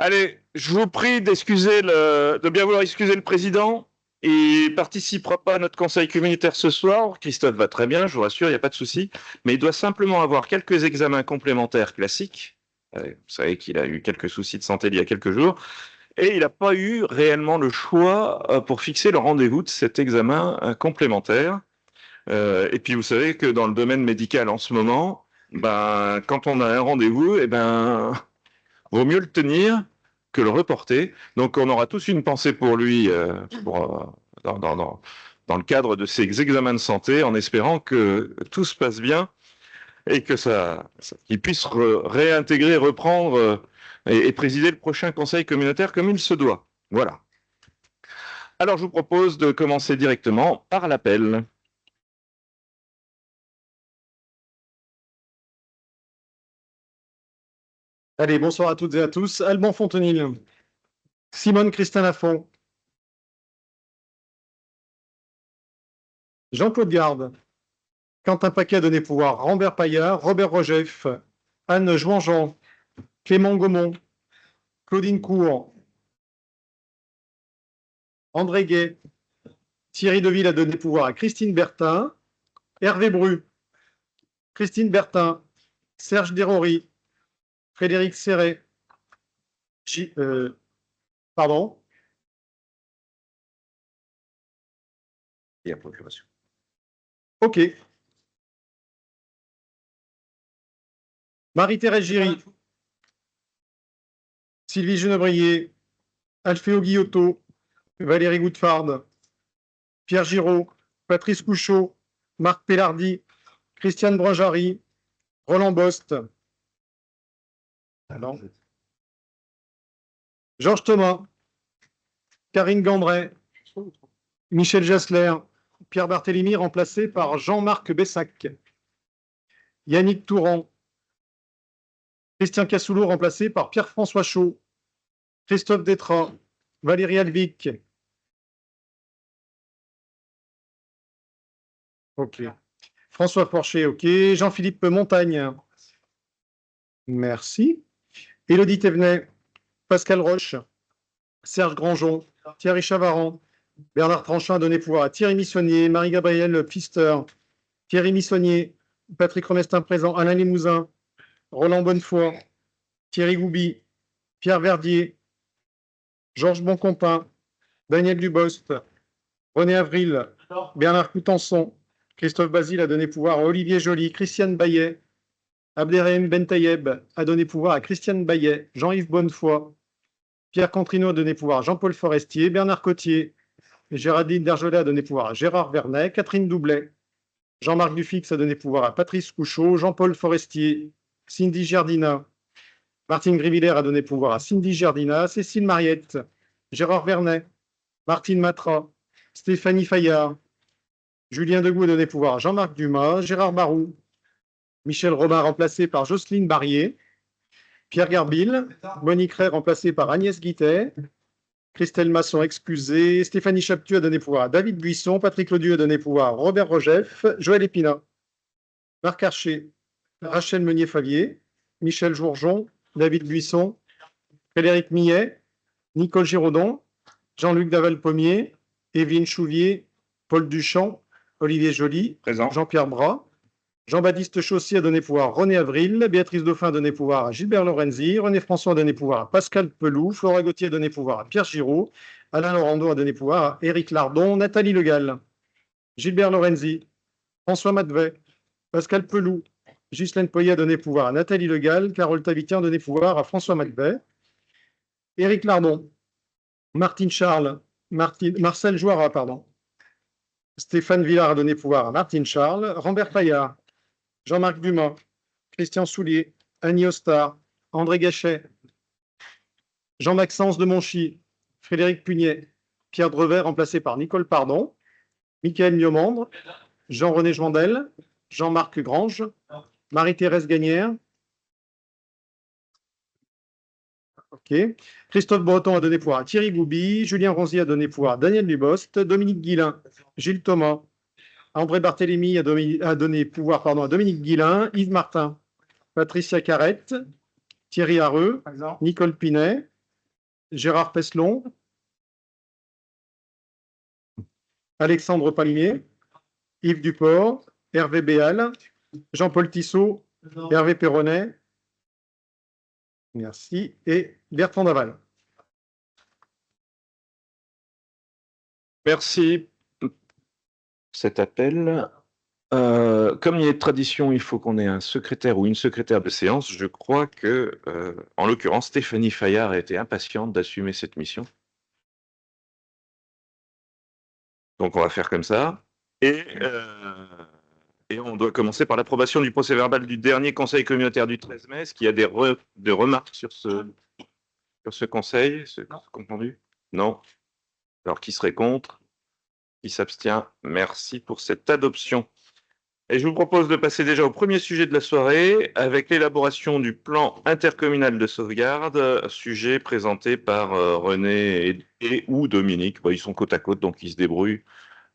Allez, je vous prie de bien vouloir excuser le président. Il participera pas à notre conseil communautaire ce soir. Christophe va très bien, je vous rassure, il n'y a pas de souci. Mais il doit simplement avoir quelques examens complémentaires classiques. Vous savez qu'il a eu quelques soucis de santé il y a quelques jours. Et il n'a pas eu réellement le choix pour fixer le rendez-vous de cet examen complémentaire. Et puis vous savez que dans le domaine médical en ce moment, ben, quand on a un rendez-vous, vaut mieux le tenir que le reporter. Donc on aura tous une pensée pour lui dans, dans, dans, dans le cadre de ces examens de santé, en espérant que tout se passe bien et que qu'il puisse réintégrer, reprendre et présider le prochain conseil communautaire comme il se doit. Voilà. Alors je vous propose de commencer directement par l'appel. Allez, bonsoir à toutes et à tous. Alban Fontenil, Simone Christin Lafont, Jean-Claude Garde, Quentin Paquet donné pouvoir, Rambert Paillard, Robert Rogeff, Anne Jouanjean, Clément Gaumont, Claudine Cour, André Gay, Thierry Deville a donné pouvoir à Christine Bertin, Hervé Bru, Christine Bertin, Serge Derory, Frédéric Serret, pardon. Et la procuration. OK. Marie-Thérèse Giry, Sylvie Genebrier, Alféo Guillotot, Valérie Goutfard, Pierre Giraud, Patrice Couchot, Marc Pellardi, Christiane Brojary, Roland Bost, Georges Thomas, Karine Gambray, Michel Jassler, Pierre Barthélémy remplacé par Jean-Marc Bessac, Yannick Touran, Christian Cassoulot remplacé par Pierre-François Chaud, Christophe Détrat, Valérie Alvic. OK. François Porcher, OK. Jean-Philippe Montagne. Merci. Élodie Thévenet, Pascal Roche, Serge Grandjean, Thierry Chavaran, Bernard Tranchin a donné pouvoir à Thierry Missonnier, Marie-Gabrielle Pfister, Thierry Missonnier, Patrick Romestin présent, Alain Limousin, Roland Bonnefoy, Thierry Gouby, Pierre Verdier, Georges Boncompin, Daniel Dubost, René Avril, Bernard Coutenson, Christophe Basile a donné pouvoir à Olivier Joly, Christiane Bayet, Abderrahim Bentayeb a donné pouvoir à Christiane Bayet, Jean-Yves Bonnefoy, Pierre Contrino a donné pouvoir à Jean-Paul Forestier, Bernard Cotier, Géraldine Dergelet a donné pouvoir à Gérard Vernet, Catherine Doublet, Jean-Marc Dufix a donné pouvoir à Patrice Couchot, Jean-Paul Forestier, Cindy Giardina, Martine Grivillers a donné pouvoir à Cindy Giardina, Cécile Mariette, Gérard Vernet, Martine Matra, Stéphanie Fayard, Julien Degout a donné pouvoir à Jean-Marc Dumas, Gérard Barou, Michel Robin remplacé par Jocelyne Barrier, Pierre Garbil, Monique Ray remplacée par Agnès Guittet, Christelle Masson excusée, Stéphanie Chaptu a donné pouvoir à David Buisson, Patrick Lodieu a donné pouvoir à Robert Rogeff, Joël Épinat, Marc Archer, Rachel Meunier-Favier, Michel Jourjon, David Buisson, Frédéric Millet, Nicole Giraudon, Jean-Luc Daval-Pommier, Évelyne Chouvier, Paul Duchamp, Olivier Joly, Jean-Pierre Bras, Jean-Baptiste Chaussy a donné pouvoir à René Avril, Béatrice Dauphin a donné pouvoir à Gilbert Lorenzi, René François a donné pouvoir à Pascal Pelou, Flora Gauthier a donné pouvoir à Pierre Giraud, Alain Laurando a donné pouvoir à Éric Lardon, Nathalie Legal, Gilbert Lorenzi, François Madvet, Pascal Pelou, Ghislaine Poyet a donné pouvoir à Nathalie Legal, Carole Tavitien a donné pouvoir à François Madvet, Éric Lardon, Martine Charles, Marcel Jouara, Stéphane Villard a donné pouvoir à Martine Charles, Rambert Paillard, Jean-Marc Dumas, Christian Soulier, Annie Ostar, André Gachet, Jean-Maxence de Monchy, Frédéric Pugnet, Pierre Drevet remplacé par Nicole Pardon, Michael Niomandre, Jean-René Joindel, Jean-Marc Grange, Marie-Thérèse Gagnère. OK. Christophe Breton a donné pouvoir à Thierry Gouby, Julien Ronzier a donné pouvoir à Daniel Dubost, Dominique Guillain, Gilles Thomas, André Barthélémy a donné pouvoir à Dominique Guillain, Yves Martin, Patricia Carrette, Thierry Hareux, Nicole Pinet, Gérard Peslon, Alexandre Palimier, Yves Duport, Hervé Béal, Jean-Paul Tissot, Hervé Perronnet, merci, et Bertrand Daval. Merci pour cet appel. Comme il est de tradition, il faut qu'on ait un secrétaire ou une secrétaire de séance. Je crois que, en l'occurrence, Stéphanie Fayard a été impatiente d'assumer cette mission. Donc, on va faire comme ça. Et on doit commencer par l'approbation du procès-verbal du dernier conseil communautaire du 13 mai. Est-ce qu'il y a des remarques sur ce conseil? C'est confondu? Non. Alors, qui serait contre? Qui s'abstient? Merci pour cette adoption. Et je vous propose de passer déjà au premier sujet de la soirée, avec l'élaboration du plan intercommunal de sauvegarde, sujet présenté par René ou Dominique. Bon, ils sont côte à côte, donc ils se débrouillent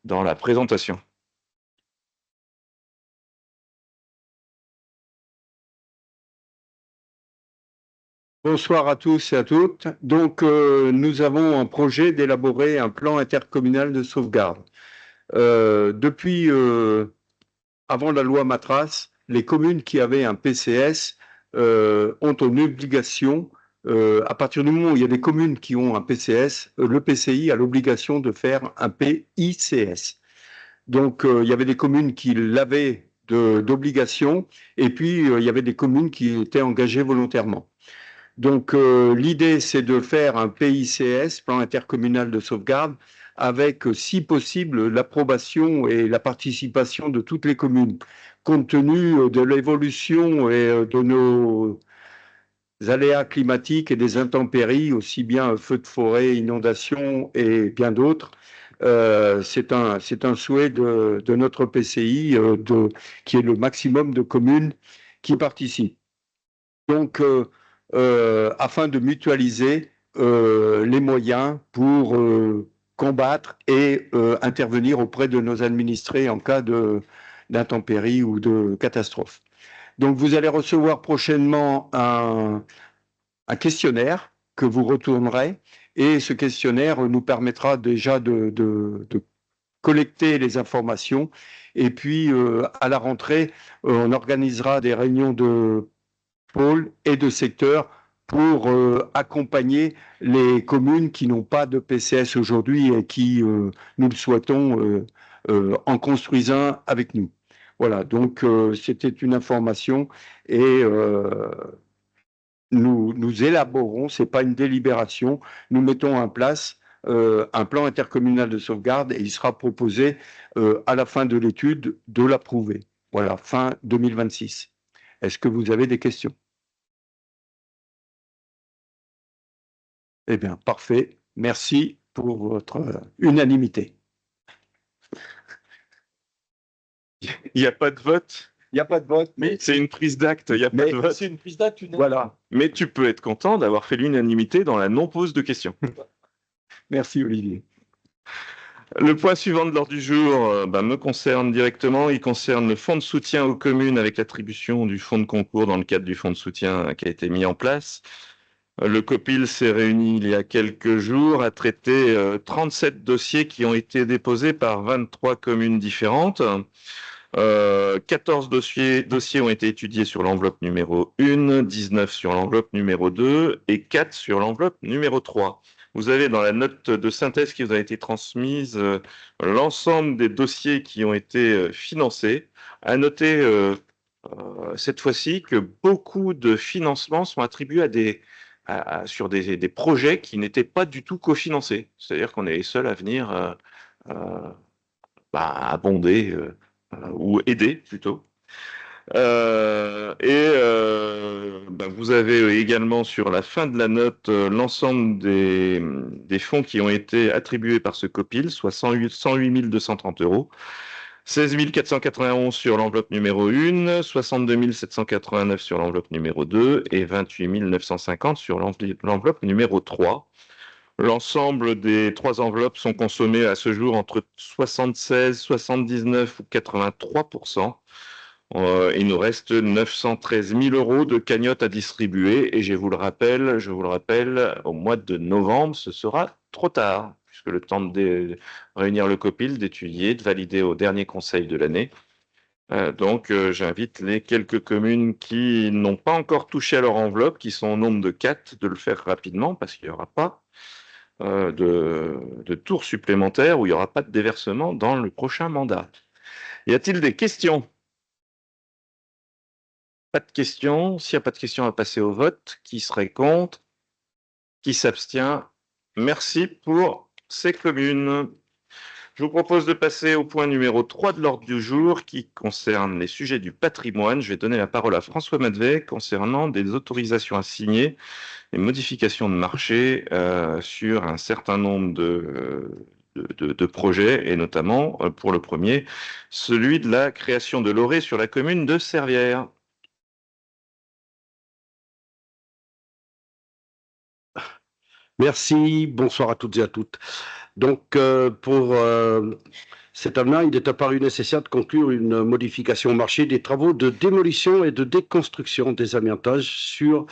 dans la présentation. Bonsoir à tous et à toutes. Donc, nous avons un projet d'élaborer un plan intercommunal de sauvegarde. Depuis avant la loi Matras, les communes qui avaient un PCS ont une obligation, à partir du moment où il y a des communes qui ont un PCS, le PCI a l'obligation de faire un PICS. Donc, il y avait des communes qui l'avaient d'obligation, et puis il y avait des communes qui étaient engagées volontairement. Donc, l'idée, c'est de faire un PICS, plan intercommunal de sauvegarde, avec, si possible, l'approbation et la participation de toutes les communes. Compte tenu de l'évolution et de nos aléas climatiques et des intempéries, aussi bien feux de forêt, inondations et bien d'autres, c'est un souhait de notre PCI qui est le maximum de communes qui participent. Donc, afin de mutualiser les moyens pour combattre et intervenir auprès de nos administrés en cas d'intempéries ou de catastrophe. Donc, vous allez recevoir prochainement un questionnaire que vous retournerez, et ce questionnaire nous permettra déjà de collecter les informations, et puis à la rentrée, on organisera des réunions de pôles et de secteurs pour accompagner les communes qui n'ont pas de PCS aujourd'hui et qui, nous le souhaitons, en construisent un avec nous. Voilà, donc c'était une information, et nous élaborons, ce n'est pas une délibération, nous mettons en place un plan intercommunal de sauvegarde, et il sera proposé à la fin de l'étude de l'approuver. Voilà, fin 2026. Est-ce que vous avez des questions? Eh bien, parfait. Merci pour votre unanimité. Il n'y a pas de vote, Il n'y a pas de vote, mais c'est une prise d'acte, il n'y a pas de vote. c'est une prise d'acte. Voilà. Mais tu peux être content d'avoir fait l'unanimité dans la non-pose de questions. Merci, Olivier. Le point suivant de l'ordre du jour me concerne directement. Il concerne le fonds de soutien aux communes avec l'attribution du fonds de concours dans le cadre du fonds de soutien qui a été mis en place. Le COPIL s'est réuni il y a quelques jours, a traité 37 dossiers qui ont été déposés par 23 communes différentes. 14 dossiers ont été étudiés sur l'enveloppe numéro 1, 19 sur l'enveloppe numéro 2 et 4 sur l'enveloppe numéro 3. Vous avez dans la note de synthèse qui vous a été transmise l'ensemble des dossiers qui ont été financés. À noter cette fois-ci que beaucoup de financements sont attribués sur des projets qui n'étaient pas du tout cofinancés. C'est-à-dire qu'on est les seuls à venir abonder ou aider plutôt. Vous avez également sur la fin de la note l'ensemble des fonds qui ont été attribués par ce COPIL, soit 108 230 €, 16 491 sur l'enveloppe numéro 1, 62 789 sur l'enveloppe numéro 2 et 28 950 sur l'enveloppe numéro 3. L'ensemble des trois enveloppes sont consommées à ce jour entre 76, 79 ou 83%. Il nous reste 913 000 euros de cagnotte à distribuer et je vous le rappelle, au mois de novembre, ce sera trop tard, puisque le temps de réunir le COPIL, d'étudier, de valider au dernier conseil de l'année. Donc, j'invite les quelques communes qui n'ont pas encore touché à leur enveloppe, qui sont au nombre de 4, de le faire rapidement, parce qu'il n'y aura pas de tour supplémentaire, où il n'y aura pas de déversement dans le prochain mandat. Y a-t-il des questions? Pas de questions. S'il n'y a pas de questions, on va passer au vote. Qui serait contre? Qui s'abstient? Merci pour ces communes. Je vous propose de passer au point numéro 3 de l'ordre du jour qui concerne les sujets du patrimoine. Je vais donner la parole à François Madvet concernant des autorisations à signer et modifications de marché sur un certain nombre de projets, et notamment pour le premier, celui de la création de l'ORE sur la commune de Servières. Merci, bonsoir à toutes et à toutes. Donc, pour cet avenant, il est apparu nécessaire de conclure une modification au marché des travaux de démolition et de déconstruction des amiantages sur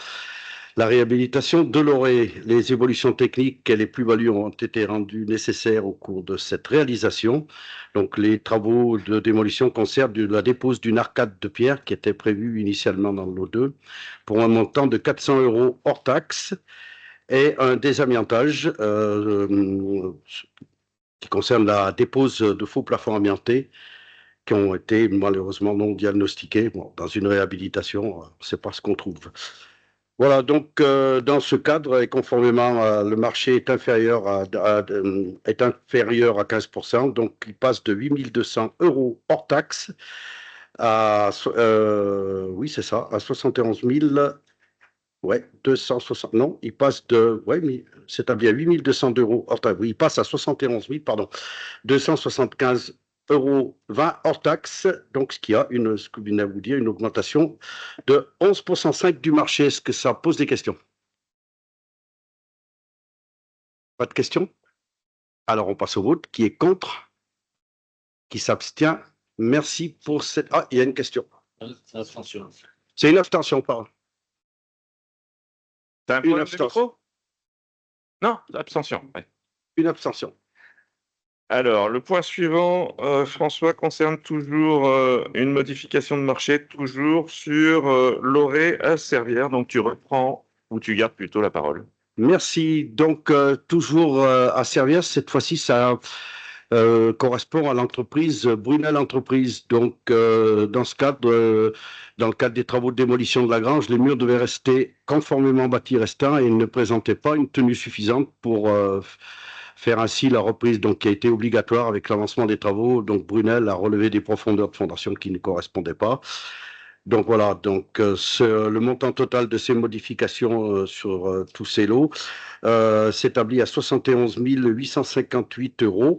la réhabilitation de l'Orée. Les évolutions techniques et les plus-values ont été rendues nécessaires au cours de cette réalisation. Donc, les travaux de démolition concernent la dépose d'une arcade de pierre qui était prévue initialement dans le lot 2 pour un montant de 400 € hors taxe, et un désamiantage qui concerne la dépose de faux plafonds amiantés qui ont été malheureusement non diagnostiqués. Bon, dans une réhabilitation, c'est pas ce qu'on trouve. Voilà, donc dans ce cadre, et conformément, le marché est inférieur à 15%, donc il passe de 8 200 € hors taxe à, oui, c'est ça, à 71 000. Ouais, 260, non, il passe de, ouais, mais s'établit à 8 200 €, enfin, oui, il passe à 71 000, pardon, 275,20 € hors taxe, donc ce qui a ce que vient de vous dire, une augmentation de 11,5% du marché. Est-ce que ça pose des questions? Pas de questions? Alors, on passe au vote. Qui est contre? Qui s'abstient? Merci pour cette... Ah, il y a une question. Abstention. C'est une abstention, pardon. T'as un problème de micro? Non, abstention. Ouais. Une abstention. Alors, le point suivant, François, concerne toujours une modification de marché, toujours sur l'Orée à Servières. Donc, tu reprends, ou tu gardes plutôt la parole. Merci. Donc, toujours à Servières, cette fois-ci, ça correspond à l'entreprise Brunel Entreprise. Donc, dans ce cadre, dans le cadre des travaux de démolition de la grange, les murs devaient rester conformément bâtis restants et ne présentaient pas une tenue suffisante pour faire ainsi la reprise, donc qui a été obligatoire avec l'avancement des travaux. Donc, Brunel a relevé des profondeurs de fondation qui ne correspondaient pas. Donc voilà, donc le montant total de ces modifications sur tous ces lots s'établit à 71 858 €.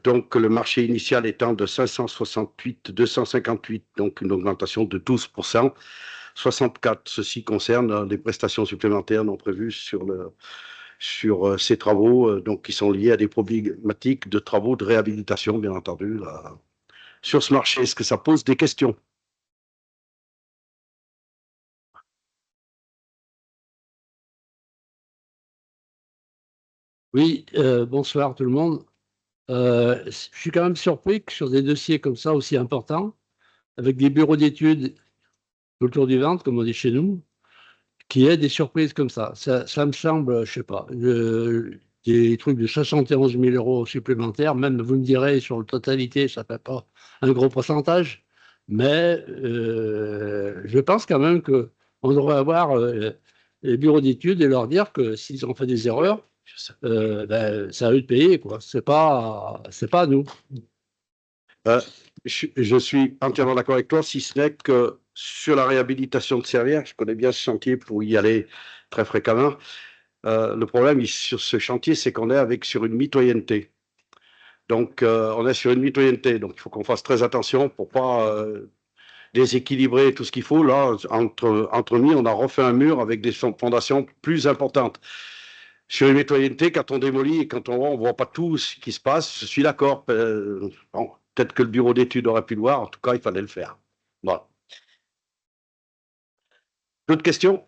Donc le marché initial étant de 568 258, donc une augmentation de 12%. 64, ceci concerne les prestations supplémentaires non prévues sur ces travaux, donc qui sont liés à des problématiques de travaux de réhabilitation, bien entendu, là, sur ce marché. Est-ce que ça pose des questions? Oui, bonsoir tout le monde. Je suis quand même surpris que sur des dossiers comme ça aussi importants, avec des bureaux d'études autour du ventre, comme on dit chez nous, qu'il y ait des surprises comme ça. Ça me semble, je sais pas, des trucs de 71 000 € supplémentaires, même vous me direz sur la totalité, ça ne fait pas un gros pourcentage, mais je pense quand même qu'on devrait avoir les bureaux d'études et leur dire que s'ils ont fait des erreurs, ben, c'est à eux de payer, quoi. C'est pas à nous. Je suis entièrement d'accord avec toi, si ce n'est que sur la réhabilitation de Servières, je connais bien ce chantier pour y aller très fréquemment. Le problème sur ce chantier, c'est qu'on est sur une mitoyenneté. Donc, on est sur une mitoyenneté, donc il faut qu'on fasse très attention pour pas déséquilibrer tout ce qu'il faut. Là, entre nous, on a refait un mur avec des fondations plus importantes. Sur une mitoyenneté, quand on démolit et quand on voit pas tout ce qui se passe, je suis d'accord. Bon, Peut-être que le bureau d'études aurait pu le voir. En tout cas, il fallait le faire. Voilà. D'autres questions?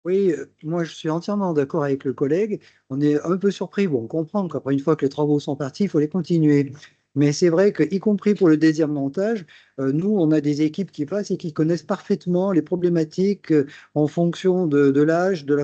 Oui, moi je suis entièrement d'accord avec le collègue. On est un peu surpris. Bon, on comprend qu'après une fois que les travaux sont partis, il faut les continuer. Mais c'est vrai que, y compris pour le deuxième montage, nous, on a des équipes qui passent et qui connaissent parfaitement les problématiques en fonction de l'âge, de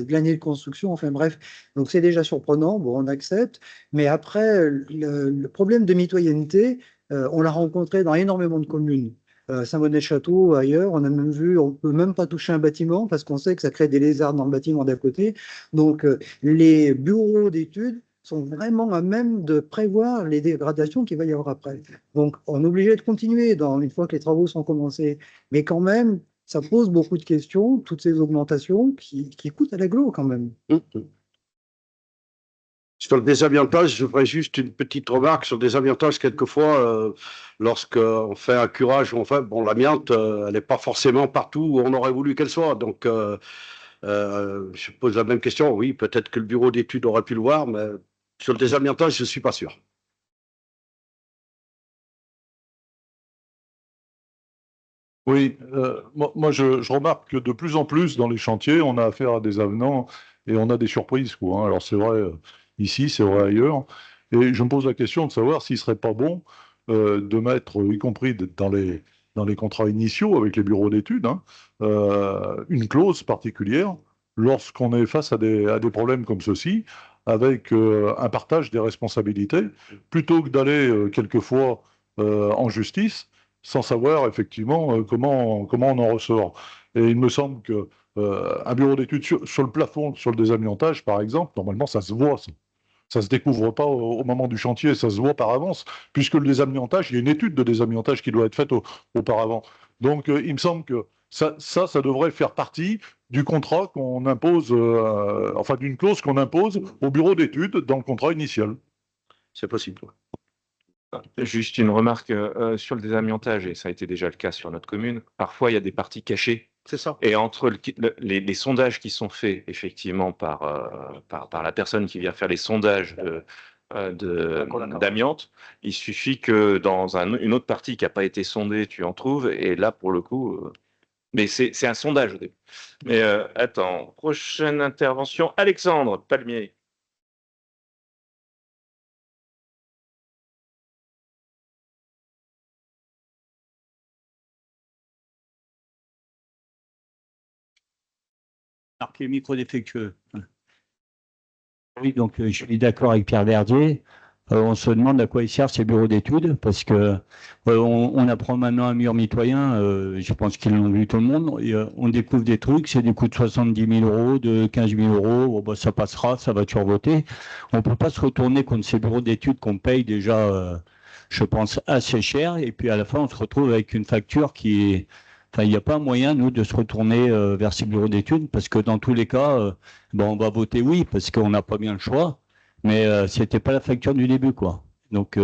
l'année de construction, enfin bref. Donc c'est déjà surprenant, bon, on accepte. Mais après, le problème de mitoyenneté, on l'a rencontré dans énormément de communes. Saint-Bonnet-Château, ailleurs, on a même vu, on ne peut même pas toucher un bâtiment parce qu'on sait que ça crée des lézards dans le bâtiment d'à côté. Donc, les bureaux d'études sont vraiment à même de prévoir les dégradations qu'il va y avoir après. Donc, on est obligé de continuer une fois que les travaux sont commencés. Mais quand même, ça pose beaucoup de questions, toutes ces augmentations qui coûtent à l'agglo quand même. Sur le désamiantage, je ferai juste une petite remarque sur le désamiantage. Quelquefois, lorsqu'on fait un curage, bon, l'amiante, elle n'est pas forcément partout où on aurait voulu qu'elle soit. Donc, je pose la même question. Oui, peut-être que le bureau d'études aurait pu le voir, mais sur le désamiantage, je ne suis pas sûr. Oui, moi je remarque que de plus en plus dans les chantiers, on a affaire à des avenants et on a des surprises, quoi, hein. Alors c'est vrai ici, c'est vrai ailleurs. Et je me pose la question de savoir s'il ne serait pas bon de mettre, y compris dans les contrats initiaux avec les bureaux d'études, hein, une clause particulière lorsqu'on est face à des problèmes comme ceci, avec un partage des responsabilités, plutôt que d'aller quelquefois en justice sans savoir effectivement comment on en ressort. Et il me semble que un bureau d'études sur le plafond, sur le désamiantage, par exemple, normalement, ça se voit. Ça se découvre pas au moment du chantier, ça se voit par avance, puisque le désamiantage, il y a une étude de désamiantage qui doit être faite auparavant. Donc, il me semble que ça devrait faire partie du contrat qu'on impose, enfin d'une clause qu'on impose au bureau d'études dans le contrat initial. C'est possible. Juste une remarque sur le désamiantage, et ça a été déjà le cas sur notre commune. Parfois, il y a des parties cachées. C'est ça. Et entre les sondages qui sont faits effectivement par la personne qui vient faire les sondages d'amiante, il suffit que dans une autre partie qui n'a pas été sondée, tu en trouves. Et là, pour le coup, mais c'est un sondage au début. Mais attends, prochaine intervention, Alexandre Palmier. Marqué micro défectueux. Oui, donc je suis d'accord avec Pierre Verdier. On se demande à quoi ils servent ces bureaux d'études, parce que on apprend maintenant un mur mitoyen, je pense qu'ils l'ont vu tout le monde, et, on découvre des trucs, c'est des coûts de 70 000 euros, de 15 000 euros, bon, bah, ça passera, ça va toujours voter. On ne peut pas se retourner contre ces bureaux d'études qu'on paye déjà, je pense, assez cher, et puis à la fin, on se retrouve avec une facture qui est... Enfin, il n'y a pas moyen, nous, de se retourner vers ces bureaux d'études, parce que dans tous les cas, bon, on va voter oui, parce qu'on n'a pas bien le choix, mais c'était pas la facture du début, quoi. Donc,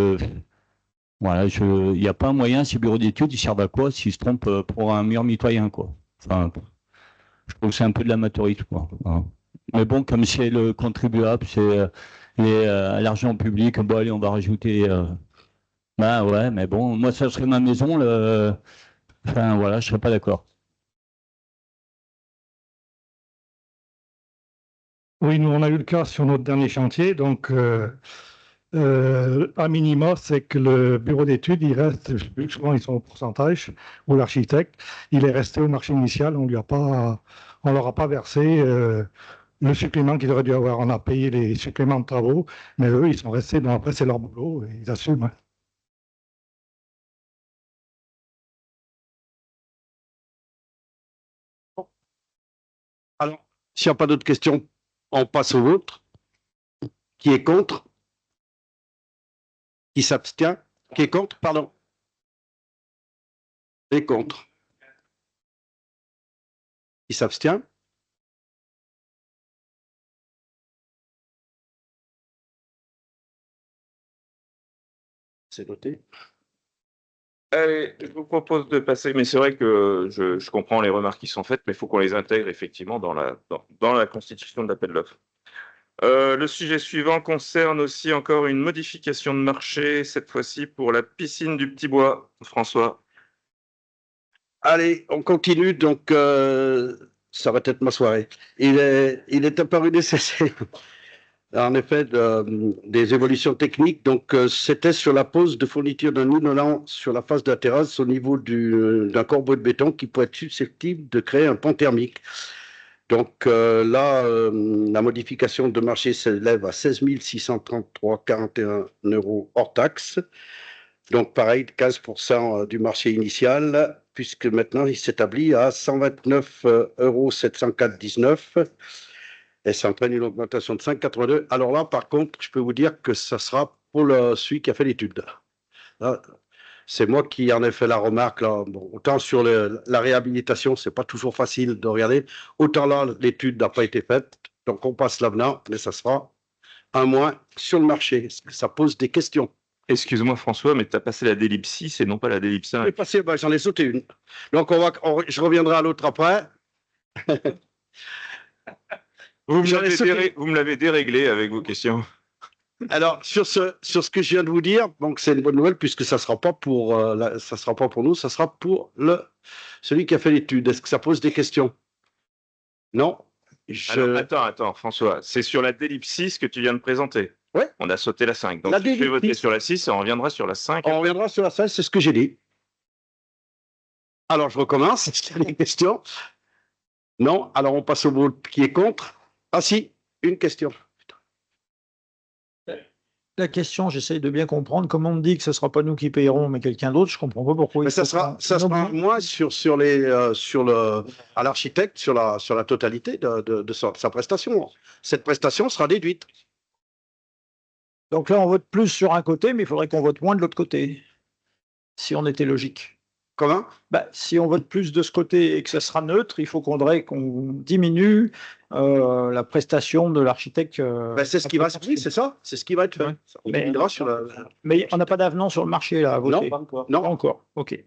voilà, il n'y a pas moyen, ces bureaux d'études, ils servent à quoi s'ils se trompent pour un mur mitoyen, quoi. Enfin, je trouve que c'est un peu de l'amateurisme, quoi. Voilà. Mais bon, comme c'est le contribuable, c'est l'argent public, bon, allez, on va rajouter... Ben ouais, mais bon, moi, ça serait ma maison, enfin, voilà, je serais pas d'accord. Oui, nous, on a eu le cas sur notre dernier chantier. Donc, à minima, c'est que le bureau d'études, il reste, je sais plus, souvent ils sont au pourcentage, ou l'architecte, il est resté au marché initial. On leur a pas versé le supplément qu'ils auraient dû avoir. On a payé les suppléments de travaux, mais eux, ils sont restés. Donc après, c'est leur boulot et ils assument, hein. Alors, s'il n'y a pas d'autres questions, on passe au vôtre. Qui est contre? Qui s'abstient? Qui est contre? Pardon. Qui est contre? Qui s'abstient? C'est noté. Allez, je vous propose de passer, mais c'est vrai que je comprends les remarques qui sont faites, mais il faut qu'on les intègre effectivement dans la constitution de l'appel d'offres. Le sujet suivant concerne aussi encore une modification de marché, cette fois-ci pour la piscine du Petit Bois. François. Allez, on continue. Donc, ça va être ma soirée. Il est apparu nécessaire, en effet, des évolutions techniques. Donc, c'était sur la pose de fourniture d'un isolant sur la face de la terrasse au niveau d'un corbeau de béton qui pourrait être susceptible de créer un pont thermique. Donc là, la modification de marché s'élève à 16 633,41 € hors taxe. Donc pareil, 15% du marché initial, puisque maintenant il s'établit à 129 704,19 € et ça entraîne une augmentation de 5,82 €. Alors là, par contre, je peux vous dire que ça sera pour celui qui a fait l'étude. Là, c'est moi qui en ai fait la remarque. Là. Bon, autant sur la réhabilitation, c'est pas toujours facile de regarder. Autant là, l'étude n'a pas été faite. Donc, on passe l'avenant, mais ça sera un moins sur le marché. Ça pose des questions. Excuse-moi François, mais tu as passé la délib 6 et non pas la délib 5. J'en ai sauté une. Donc, je reviendrai à l'autre après. Vous me l'avez déréglé avec vos questions. Alors, sur ce que je viens de vous dire, donc c'est une bonne nouvelle puisque ça sera pas pour ça sera pas pour nous, ça sera pour celui qui a fait l'étude. Est-ce que ça pose des questions? Non. Alors, attends, François, c'est sur la délib 6 que tu viens de présenter. Oui. On a sauté la 5. Donc, tu fais voter sur la 6 et on reviendra sur la 5. On reviendra sur la 5, c'est ce que j'ai dit. Alors, je recommence. Est-ce qu'il y a des questions? Non. Alors, on passe au vote. Qui est contre? Ah si, une question. La question, j'essaye de bien comprendre. Comme on me dit que ce ne sera pas nous qui payerons, mais quelqu'un d'autre, je ne comprends pas pourquoi. Mais ça sera moins à l'architecte sur la totalité de sa prestation. Cette prestation sera déduite. Donc là, on vote plus sur un côté, mais il faudrait qu'on vote moins de l'autre côté, si on était logique. Comment? Si on vote plus de ce côté et que ça sera neutre, il faut qu'on diminue la prestation de l'architecte. C'est ce qui va se faire, c'est ça? C'est ce qui va être fait. Ouais. On diminuera sur mais on n'a pas d'avenant sur le marché là à voter. Non, pas encore. Ok.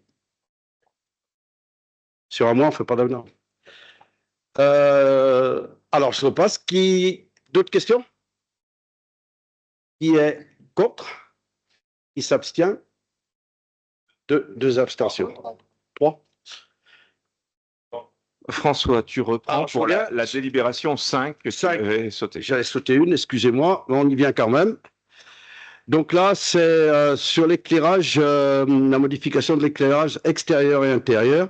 Sur un mois, on ne fait pas d'avenant. Alors, je repasse. D'autres questions? Qui est contre? Qui s'abstient? Deux abstentions. 3. François, tu reprends pour la délibération 5 que tu avais sauté. J'avais sauté une, excusez-moi, mais on y vient quand même. Donc là, c'est sur l'éclairage, la modification de l'éclairage extérieur et intérieur.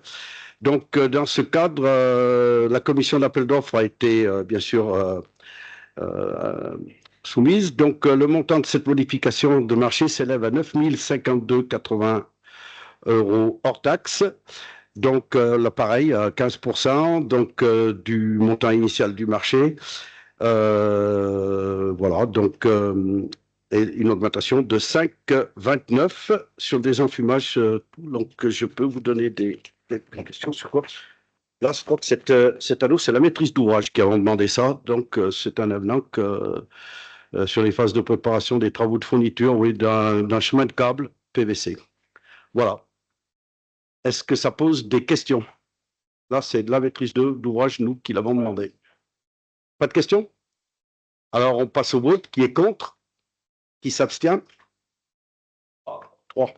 Donc, dans ce cadre, la commission d'appel d'offres a été, bien sûr, soumise. Donc, le montant de cette modification de marché s'élève à 9 052,80 € hors taxe. Donc, là, pareil, 15% donc, du montant initial du marché. Voilà, donc, et une augmentation de 5,29 sur des enfumages. Donc, je peux vous donner des questions sur quoi? Là, je crois que cet anneau, c'est la maîtrise d'ouvrage qui a demandé ça. Donc, c'est un avenant sur les phases de préparation des travaux de fourniture, oui, d'un chemin de câble PVC. Voilà. Est-ce que ça pose des questions? Là, c'est de la maîtrise d'ouvrage, nous, qui l'avons demandé. Pas de questions? Alors, on passe au vote. Qui est contre? Qui s'abstient? 3.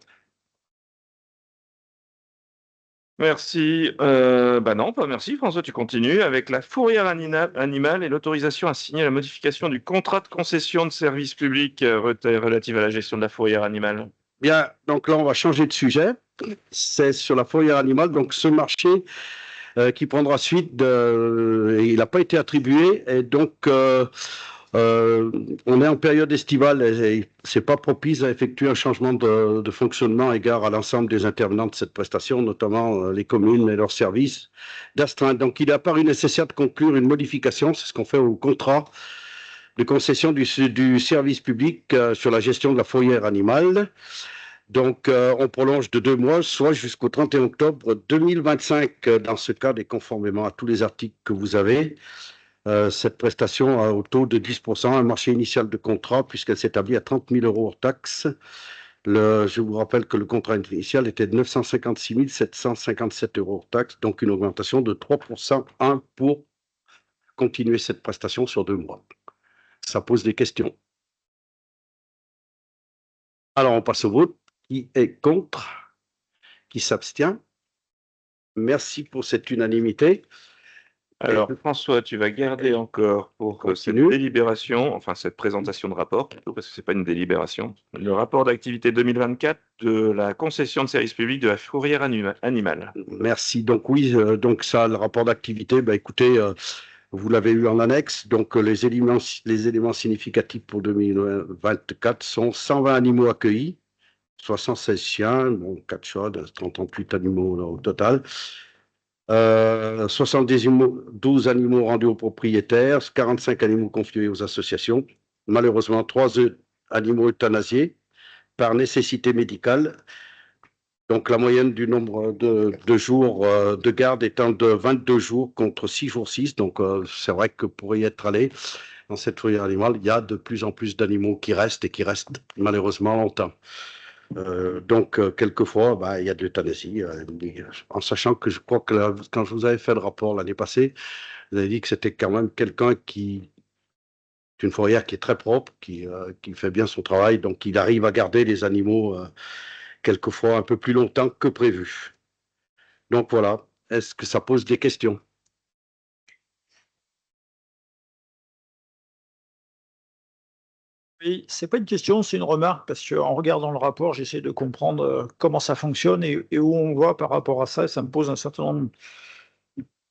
Merci. Non, pas merci, François. Tu continues avec la fourrière animale et l'autorisation à signer la modification du contrat de concession de service public relative à la gestion de la fourrière animale. Bien, donc là, on va changer de sujet. C'est sur la fourrière animale. Donc, ce marché qui prendra suite, il n'a pas été attribué. Et donc, on est en période estivale et c'est pas propice à effectuer un changement de fonctionnement à égard à l'ensemble des intervenants de cette prestation, notamment les communes et leurs services d'astreinte. Donc, il est apparu nécessaire de conclure une modification. C'est ce qu'on fait au contrat de concession du service public sur la gestion de la fourrière animale. Donc, on prolonge de 2 mois, soit jusqu'au 31 octobre 2025, dans ce cadre et conformément à tous les articles que vous avez. Cette prestation a au taux de 10%, un marché initial de contrat, puisqu'elle s'établit à 30 000 € hors taxe. Je vous rappelle que le contrat initial était de 956 757 € hors taxe, donc une augmentation de 3%, pour continuer cette prestation sur 2 mois. Ça pose des questions. Alors, on passe au vote. Qui est contre? Qui s'abstient? Merci pour cette unanimité. Alors, François, tu vas garder encore pour cette Continue. délibération, enfin cette présentation de rapport, plutôt, parce que c'est pas une délibération, le rapport d'activité 2024 de la concession de services publics de la fourrière animale. Merci. Donc oui, donc ça, le rapport d'activité, écoutez, vous l'avez eu en annexe. Donc les éléments significatifs pour 2024 sont 120 animaux accueillis, 76 chiens, bon, 4 chats, 38 animaux au total. 72 animaux rendus aux propriétaires, 45 animaux confiés aux associations. Malheureusement, 3 animaux euthanasiés par nécessité médicale. Donc, la moyenne du nombre de jours de garde étant de 22 jours contre 6 jours 6. Donc, c'est vrai que pour y être allé dans cette fourrière animale, il y a de plus en plus d'animaux qui restent et qui restent malheureusement longtemps. Donc, quelquefois, il y a de l'euthanasie, en sachant que je crois que quand je vous avais fait le rapport l'année passée, vous avez dit que c'était quand même quelqu'un qui est une fourrière qui est très propre, qui fait bien son travail, donc il arrive à garder les animaux quelquefois un peu plus longtemps que prévu. Donc voilà, est-ce que ça pose des questions? Oui, c'est pas une question, c'est une remarque, parce qu'en regardant le rapport, j'essaie de comprendre comment ça fonctionne et où on va par rapport à ça. Et ça me pose un certain nombre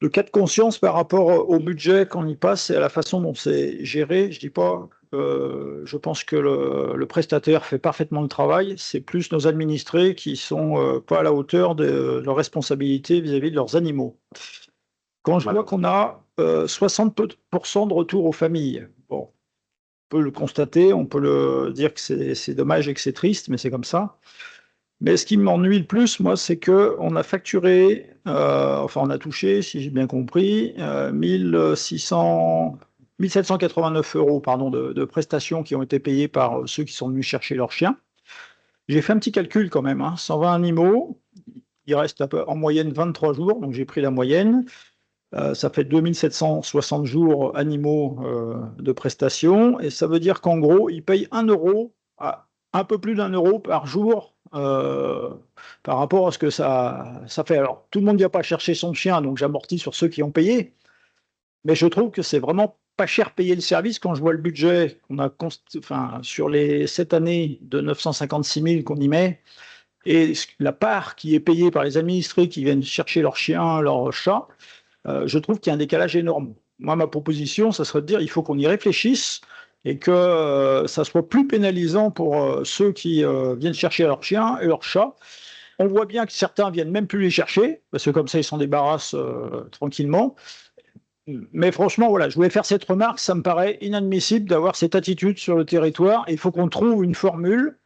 de cas de conscience par rapport au budget qu'on y passe et à la façon dont c'est géré. Je dis pas, je pense que le prestataire fait parfaitement le travail. C'est plus nos administrés qui sont pas à la hauteur de leurs responsabilités vis-à-vis de leurs animaux. Quand je vois qu'on a 60% de retour aux familles, bon, on peut le constater, on peut le dire que c'est dommage et que c'est triste, mais c'est comme ça. Mais ce qui m'ennuie le plus, moi, c'est qu'on a facturé, on a touché, si j'ai bien compris, 1789 € pardon, de prestations qui ont été payées par ceux qui sont venus chercher leurs chiens. J'ai fait un petit calcul quand même, 120 animaux, il reste en moyenne 23 jours, donc j'ai pris la moyenne. Ça fait 2760 jours animaux de prestations, et ça veut dire qu'en gros, ils payent 1 euro, un peu plus d'1 euro par jour par rapport à ce que ça fait. Alors, tout le monde ne vient pas chercher son chien, donc j'amortis sur ceux qui ont payé, mais je trouve que c'est vraiment pas cher payer le service quand je vois le budget qu'on a sur les 7 années de 956 000 qu'on y met, et la part qui est payée par les administrés qui viennent chercher leurs chiens, leurs chats. Je trouve qu'il y a un décalage énorme. Moi, ma proposition, ça serait de dire il faut qu'on y réfléchisse et que ça soit plus pénalisant pour ceux qui viennent chercher leurs chiens et leurs chats. On voit bien que certains viennent même plus les chercher, parce que comme ça, ils s'en débarrassent tranquillement. Mais franchement, voilà, je voulais faire cette remarque. Ça me paraît inadmissible d'avoir cette attitude sur le territoire. Il faut qu'on trouve une formule.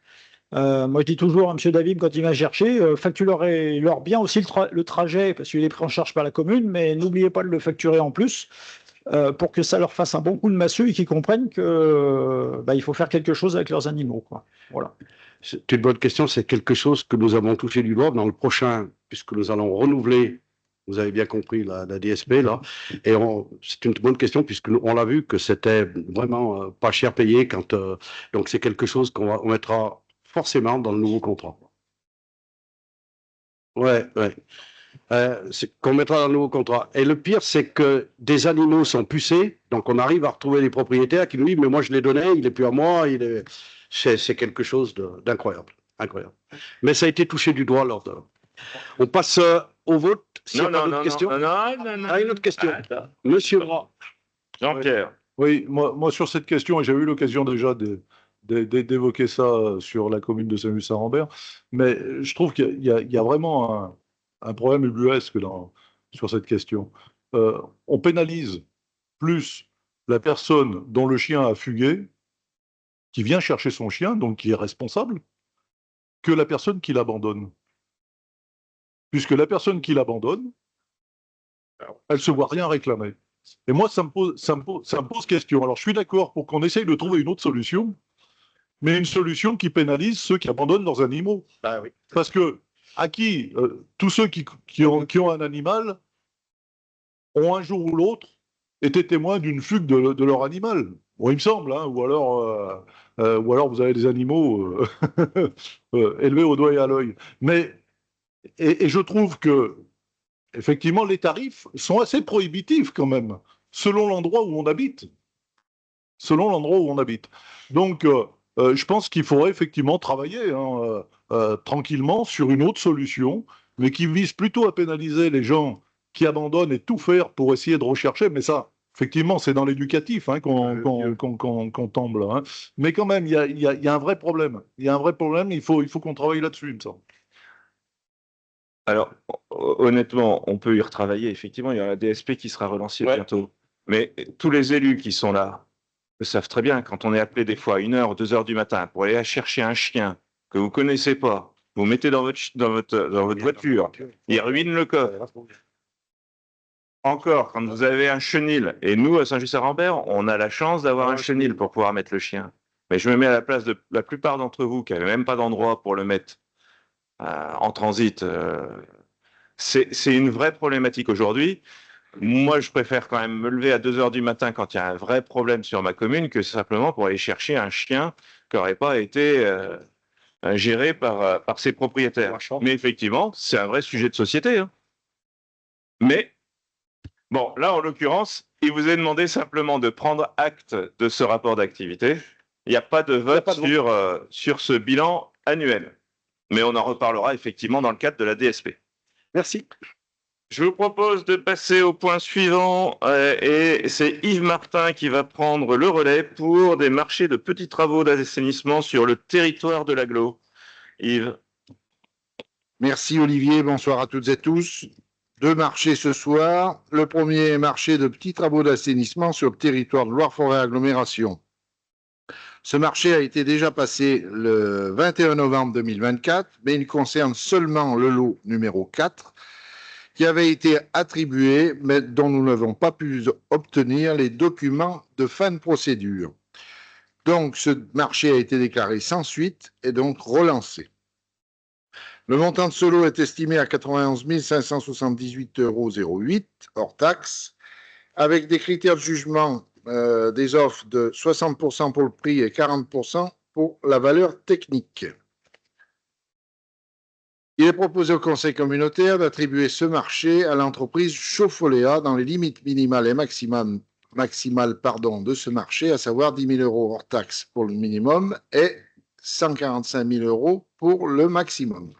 Moi, je dis toujours à M. David, quand il vient chercher, facturez-leur bien aussi le trajet, parce qu'il est pris en charge par la commune, mais n'oubliez pas de le facturer en plus, pour que ça leur fasse un bon coup de massue et qu'ils comprennent que il faut faire quelque chose avec leurs animaux, quoi. Voilà. C'est une bonne question, c'est quelque chose que nous avons touché du doigt dans le prochain, puisque nous allons renouveler, vous avez bien compris, la DSP, là, et c'est une bonne question, puisqu'on l'a vu que c'était vraiment pas cher payé, donc c'est quelque chose qu'on mettra forcément dans le nouveau contrat. Ouais. C'est qu'on mettra dans le nouveau contrat. Et le pire, c'est que des animaux sont pucés, donc on arrive à retrouver les propriétaires qui nous disent, mais moi je l'ai donné, il n'est plus à moi, c'est quelque chose d'incroyable. Incroyable. Mais ça a été touché du doigt lors de... On passe au vote. Non, une autre question. Une autre question. Attends. Monsieur Jean-Pierre. Oui, moi sur cette question, et j'ai eu l'occasion déjà d'évoquer ça sur la commune de Saint-Just-Saint-Rambert, mais je trouve qu'il y a vraiment un problème ubuesque sur cette question. On pénalise plus la personne dont le chien a fugué, qui vient chercher son chien, donc qui est responsable, que la personne qui l'abandonne. Puisque la personne qui l'abandonne, elle ne se voit rien réclamer. Et moi, ça me pose question. Alors, je suis d'accord pour qu'on essaye de trouver une autre solution, mais une solution qui pénalise ceux qui abandonnent leurs animaux. Oui. Parce que tous ceux qui ont un animal ont un jour ou l'autre été témoins d'une fugue de leur animal. Bon, il me semble, hein, ou alors vous avez des animaux élevés au doigt et à l'œil. Et je trouve que, effectivement, les tarifs sont assez prohibitifs quand même, selon l'endroit où on habite. Selon l'endroit où on habite. Donc, je pense qu'il faudrait effectivement travailler tranquillement sur une autre solution, mais qui vise plutôt à pénaliser les gens qui abandonnent et tout faire pour essayer de rechercher. Mais ça, effectivement, c'est dans l'éducatif qu'on tombe là. Hein. Mais quand même, il y a un vrai problème. Il y a un vrai problème, il faut qu'on travaille là-dessus, il me semble. Alors, honnêtement, on peut y retravailler. Effectivement, il y a la DSP qui sera relancée bientôt. Mais tous les élus qui sont là le savent très bien. Quand on est appelé des fois à 1h, 2h du matin pour aller chercher un chien que vous connaissez pas, vous mettez dans votre voiture, il ruine le coffre. Encore, quand vous avez un chenil, et nous, à Saint-Just-à-Rambert, on a la chance d'avoir un chenil pour pouvoir mettre le chien. Mais je me mets à la place de la plupart d'entre vous qui n'avaient même pas d'endroit pour le mettre en transit. C'est une vraie problématique aujourd'hui. Moi, je préfère quand même me lever à 2h du matin quand il y a un vrai problème sur ma commune que simplement pour aller chercher un chien qui n'aurait pas été géré par ses propriétaires. Mais effectivement, c'est un vrai sujet de société. Hein. Mais, bon, là, en l'occurrence, il vous est demandé simplement de prendre acte de ce rapport d'activité. Il n'y a pas de vote sur ce bilan annuel. Mais on en reparlera effectivement dans le cadre de la DSP. Merci. Je vous propose de passer au point suivant et c'est Yves Martin qui va prendre le relais pour des marchés de petits travaux d'assainissement sur le territoire de l'Agglo. Yves. Merci Olivier, bonsoir à toutes et tous. 2 marchés ce soir. Le premier marché de petits travaux d'assainissement sur le territoire de Loire-Forêt Agglomération. Ce marché a été déjà passé le 21 novembre 2024, mais il concerne seulement le lot numéro 4, qui avait été attribué, mais dont nous n'avons pas pu obtenir les documents de fin de procédure. Donc, ce marché a été déclaré sans suite et donc relancé. Le montant de ce lot est estimé à 91 578,08 € hors taxe, avec des critères de jugement des offres de 60% pour le prix et 40% pour la valeur technique. Il est proposé au Conseil communautaire d'attribuer ce marché à l'entreprise Chauffoléa dans les limites minimales et maximales de ce marché, à savoir 10 000 € hors taxe pour le minimum et 145 000 € pour le maximum.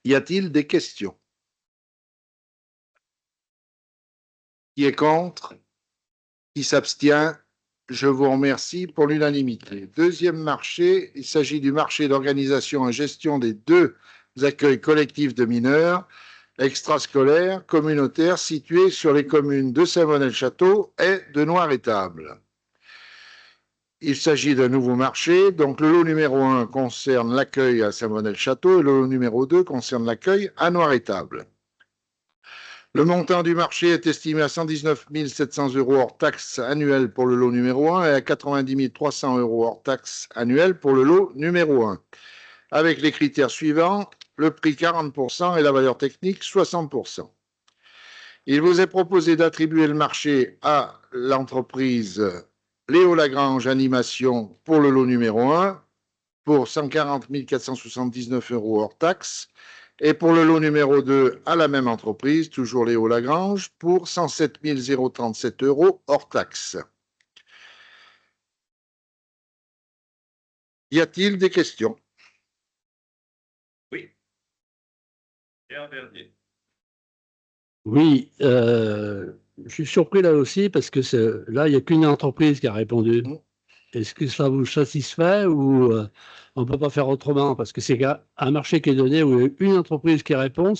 Y a-t-il des questions? Qui est contre? Qui s'abstient? Je vous remercie pour l'unanimité. Deuxième marché, il s'agit du marché d'organisation et gestion des 2 accueils collectifs de mineurs extrascolaires communautaires situés sur les communes de Saint-Bonnet-le-Château et de Noir-Étable. Il s'agit d'un nouveau marché. Donc, le lot numéro 1 concerne l'accueil à Saint-Bonnet-le-Château et le lot numéro 2 concerne l'accueil à Noir-Étable. Le montant du marché est estimé à 119 700 € hors taxe annuelle pour le lot numéro 1 et à 90 300 € hors taxe annuelle pour le lot numéro 1, avec les critères suivants, le prix 40% et la valeur technique 60%. Il vous est proposé d'attribuer le marché à l'entreprise Léo Lagrange Animation pour le lot numéro 1 pour 140 479 € hors taxe et pour le lot numéro 2 à la même entreprise, toujours Léo Lagrange, pour 107 037 € hors taxe. Y a-t-il des questions? Oui. Pierre Verdier. Oui, je suis surpris là aussi parce que là, il n'y a qu'une entreprise qui a répondu. Est-ce que ça vous satisfait ou on ne peut pas faire autrement? Parce que c'est un marché qui est donné où il y a une entreprise qui répond,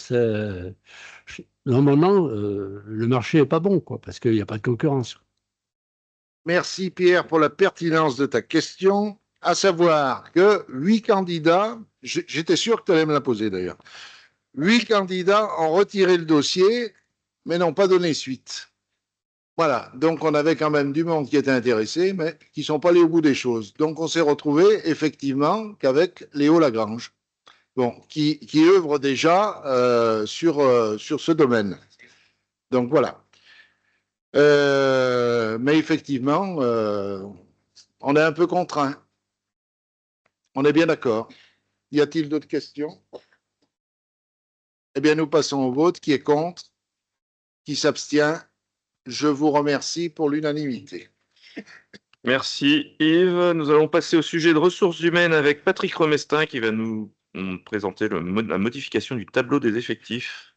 normalement, le marché n'est pas bon, quoi, parce qu'il n'y a pas de concurrence. Merci Pierre pour la pertinence de ta question, à savoir que 8 candidats, j'étais sûr que tu allais me la poser d'ailleurs, 8 candidats ont retiré le dossier, mais n'ont pas donné suite. Voilà, donc on avait quand même du monde qui était intéressé, mais qui ne sont pas allés au bout des choses. Donc on s'est retrouvé effectivement qu'avec Léo Lagrange, bon, qui œuvre déjà sur ce domaine. Donc voilà. Mais effectivement, on est un peu contraint. On est bien d'accord. Y a-t-il d'autres questions? Eh bien, nous passons au vote. Qui est contre? Qui s'abstient? Je vous remercie pour l'unanimité. Merci Yves. Nous allons passer au sujet de ressources humaines avec Patrick Remestin qui va nous présenter la modification du tableau des effectifs.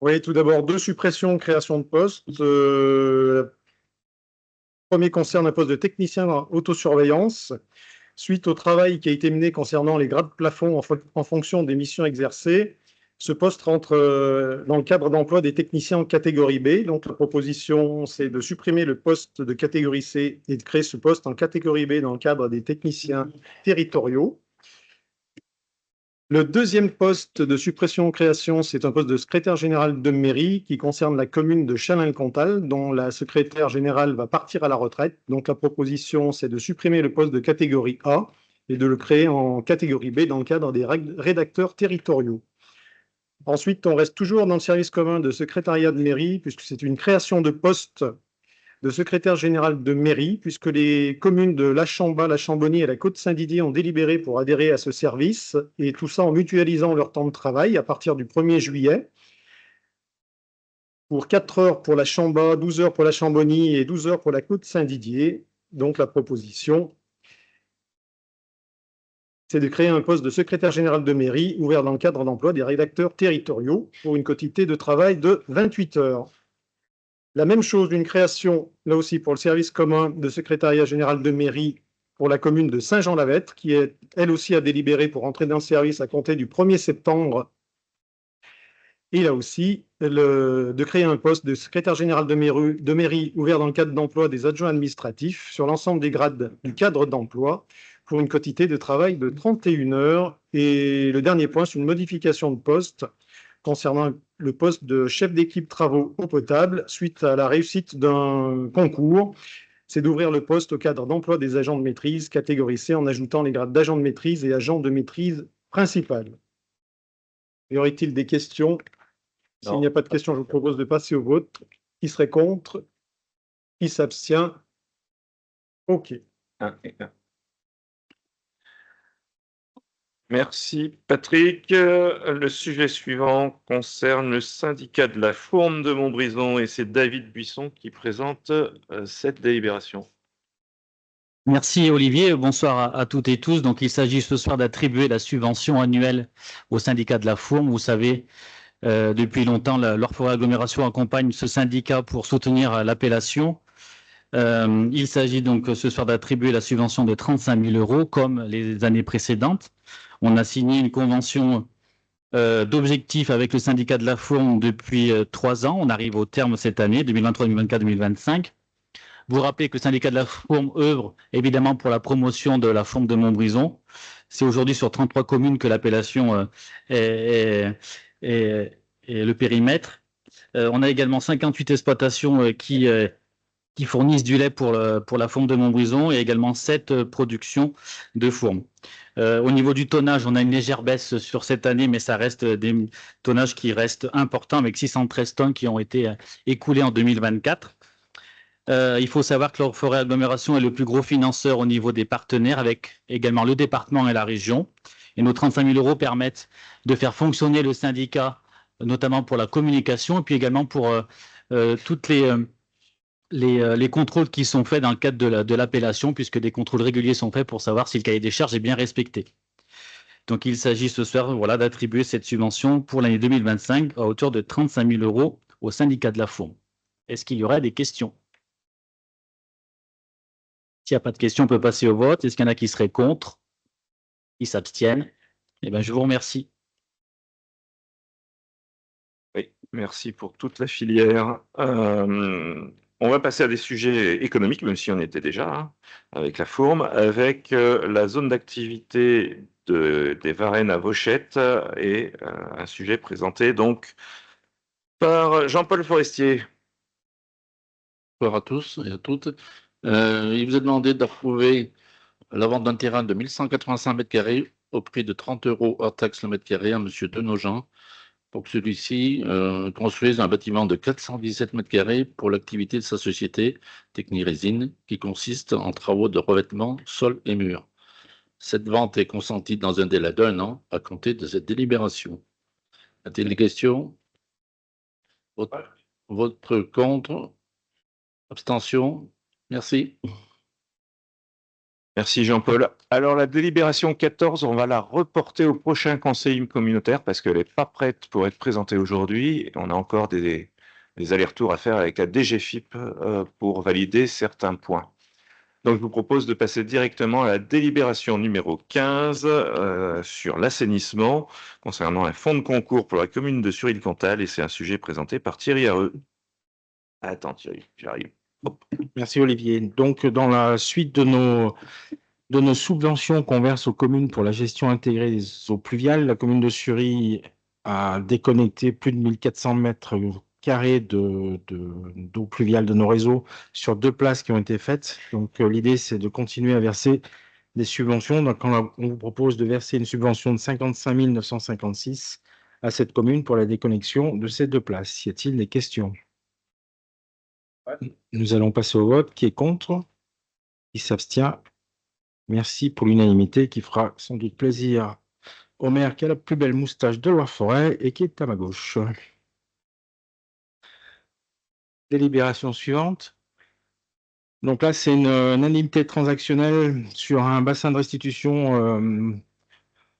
Oui, tout d'abord, 2 suppressions, création de postes. Le premier concerne un poste de technicien en autosurveillance. Suite au travail qui a été mené concernant les grades plafonds en fonction des missions exercées, ce poste rentre dans le cadre d'emploi des techniciens en catégorie B. Donc, la proposition, c'est de supprimer le poste de catégorie C et de créer ce poste en catégorie B dans le cadre des techniciens territoriaux. Le deuxième poste de suppression-création, c'est un poste de secrétaire général de mairie qui concerne la commune de Châlin-le-Comtal, dont la secrétaire générale va partir à la retraite. Donc, la proposition, c'est de supprimer le poste de catégorie A et de le créer en catégorie B dans le cadre des rédacteurs territoriaux. Ensuite, on reste toujours dans le service commun de secrétariat de mairie, puisque c'est une création de poste de secrétaire général de mairie, puisque les communes de La Chamba, La Chambonnie et la Côte-Saint-Didier ont délibéré pour adhérer à ce service, et tout ça en mutualisant leur temps de travail à partir du 1er juillet. Pour 4 heures pour la Chamba, 12 heures pour la Chambonnie et 12 heures pour la Côte-Saint-Didier. Donc la proposition, c'est de créer un poste de secrétaire général de mairie ouvert dans le cadre d'emploi des rédacteurs territoriaux pour une quotité de travail de 28 heures. La même chose d'une création, là aussi pour le service commun de secrétariat général de mairie pour la commune de Saint-Jean-la-Vêtre, qui est elle aussi à délibérer pour entrer dans le service à compter du 1er septembre. Et là aussi, de créer un poste de secrétaire général de mairie ouvert dans le cadre d'emploi des adjoints administratifs sur l'ensemble des grades du cadre d'emploi pour une quotité de travail de 31 heures. Et le dernier point, c'est une modification de poste concernant le poste de chef d'équipe travaux eau potable suite à la réussite d'un concours. C'est d'ouvrir le poste au cadre d'emploi des agents de maîtrise catégorie C en ajoutant les grades d'agent de maîtrise et agent de maîtrise principal. Y aurait-il des questions? S'il n'y a pas de questions, je vous propose de passer au vote. Qui serait contre? Qui s'abstient? OK. Merci Patrick. Le sujet suivant concerne le syndicat de la Fourme de Montbrison et c'est David Buisson qui présente cette délibération. Merci Olivier, bonsoir à toutes et tous. Donc il s'agit ce soir d'attribuer la subvention annuelle au syndicat de la Fourme. Vous savez, depuis longtemps, l'Orforêt Agglomération accompagne ce syndicat pour soutenir l'appellation. Il s'agit donc ce soir d'attribuer la subvention de 35 000 € comme les années précédentes. On a signé une convention d'objectifs avec le syndicat de la Fourme depuis 3 ans. On arrive au terme cette année, 2023, 2024, 2025. Vous rappelez que le syndicat de la Fourme œuvre évidemment pour la promotion de la Fourme de Montbrison. C'est aujourd'hui sur 33 communes que l'appellation est le périmètre. On a également 58 exploitations qui fournissent du lait pour la Fourme de Montbrison et également 7 productions de fourmes. Au niveau du tonnage, on a une légère baisse sur cette année, mais ça reste des tonnages qui restent importants avec 613 tonnes qui ont été écoulées en 2024. Il faut savoir que l'Orforêt Agglomération est le plus gros financeur au niveau des partenaires avec également le département et la région. Et nos 35 000 € permettent de faire fonctionner le syndicat, notamment pour la communication et puis également pour toutes les contrôles qui sont faits dans le cadre de l'appellation, puisque des contrôles réguliers sont faits pour savoir si le cahier des charges est bien respecté. Donc il s'agit ce soir d'attribuer cette subvention pour l'année 2025 à hauteur de 35 000 € au syndicat de la Fourme. Est-ce qu'il y aurait des questions? S'il n'y a pas de questions, on peut passer au vote. Est-ce qu'il y en a qui seraient contre? Qui s'abstiennent? Eh bien, je vous remercie. Oui, merci pour toute la filière. On va passer à des sujets économiques, même si on était déjà avec la Fourme, avec la zone d'activité des Varennes à Vauchette et un sujet présenté donc par Jean-Paul Forestier. Bonsoir à tous et à toutes. Il vous est demandé d'approuver la vente d'un terrain de 1185 m² au prix de 30 € hors taxe le mètre carré à M. Denogent pour que celui-ci construise un bâtiment de 417 mètres carrés pour l'activité de sa société Technirésine, qui consiste en travaux de revêtement sol et mur. Cette vente est consentie dans un délai d'1 an à compter de cette délibération. A-t-il des questions? Votre contre? Abstention? Merci. Merci Jean-Paul. Alors la délibération 14, on va la reporter au prochain conseil communautaire parce qu'elle n'est pas prête pour être présentée aujourd'hui. On a encore des allers-retours à faire avec la DGFIP pour valider certains points. Donc je vous propose de passer directement à la délibération numéro 15 sur l'assainissement concernant un fonds de concours pour la commune de Sur-Île-Comtal et c'est un sujet présenté par Thierry Hareux. Attends Thierry, j'arrive. Merci Olivier. Donc, dans la suite de nos subventions qu'on verse aux communes pour la gestion intégrée des eaux pluviales, la commune de Sury a déconnecté plus de 1400 mètres carrés d'eau pluviale de nos réseaux sur 2 places qui ont été faites. Donc, l'idée, c'est de continuer à verser des subventions. Donc, on vous propose de verser une subvention de 55 956 à cette commune pour la déconnexion de ces 2 places. Y a-t-il des questions? Nous allons passer au vote. Qui est contre? Qui s'abstient? Merci pour l'unanimité qui fera sans doute plaisir au maire qui a la plus belle moustache de Loire-Forêt et qui est à ma gauche. Délibération suivante. Donc là, c'est une indemnité transactionnelle sur un bassin de restitution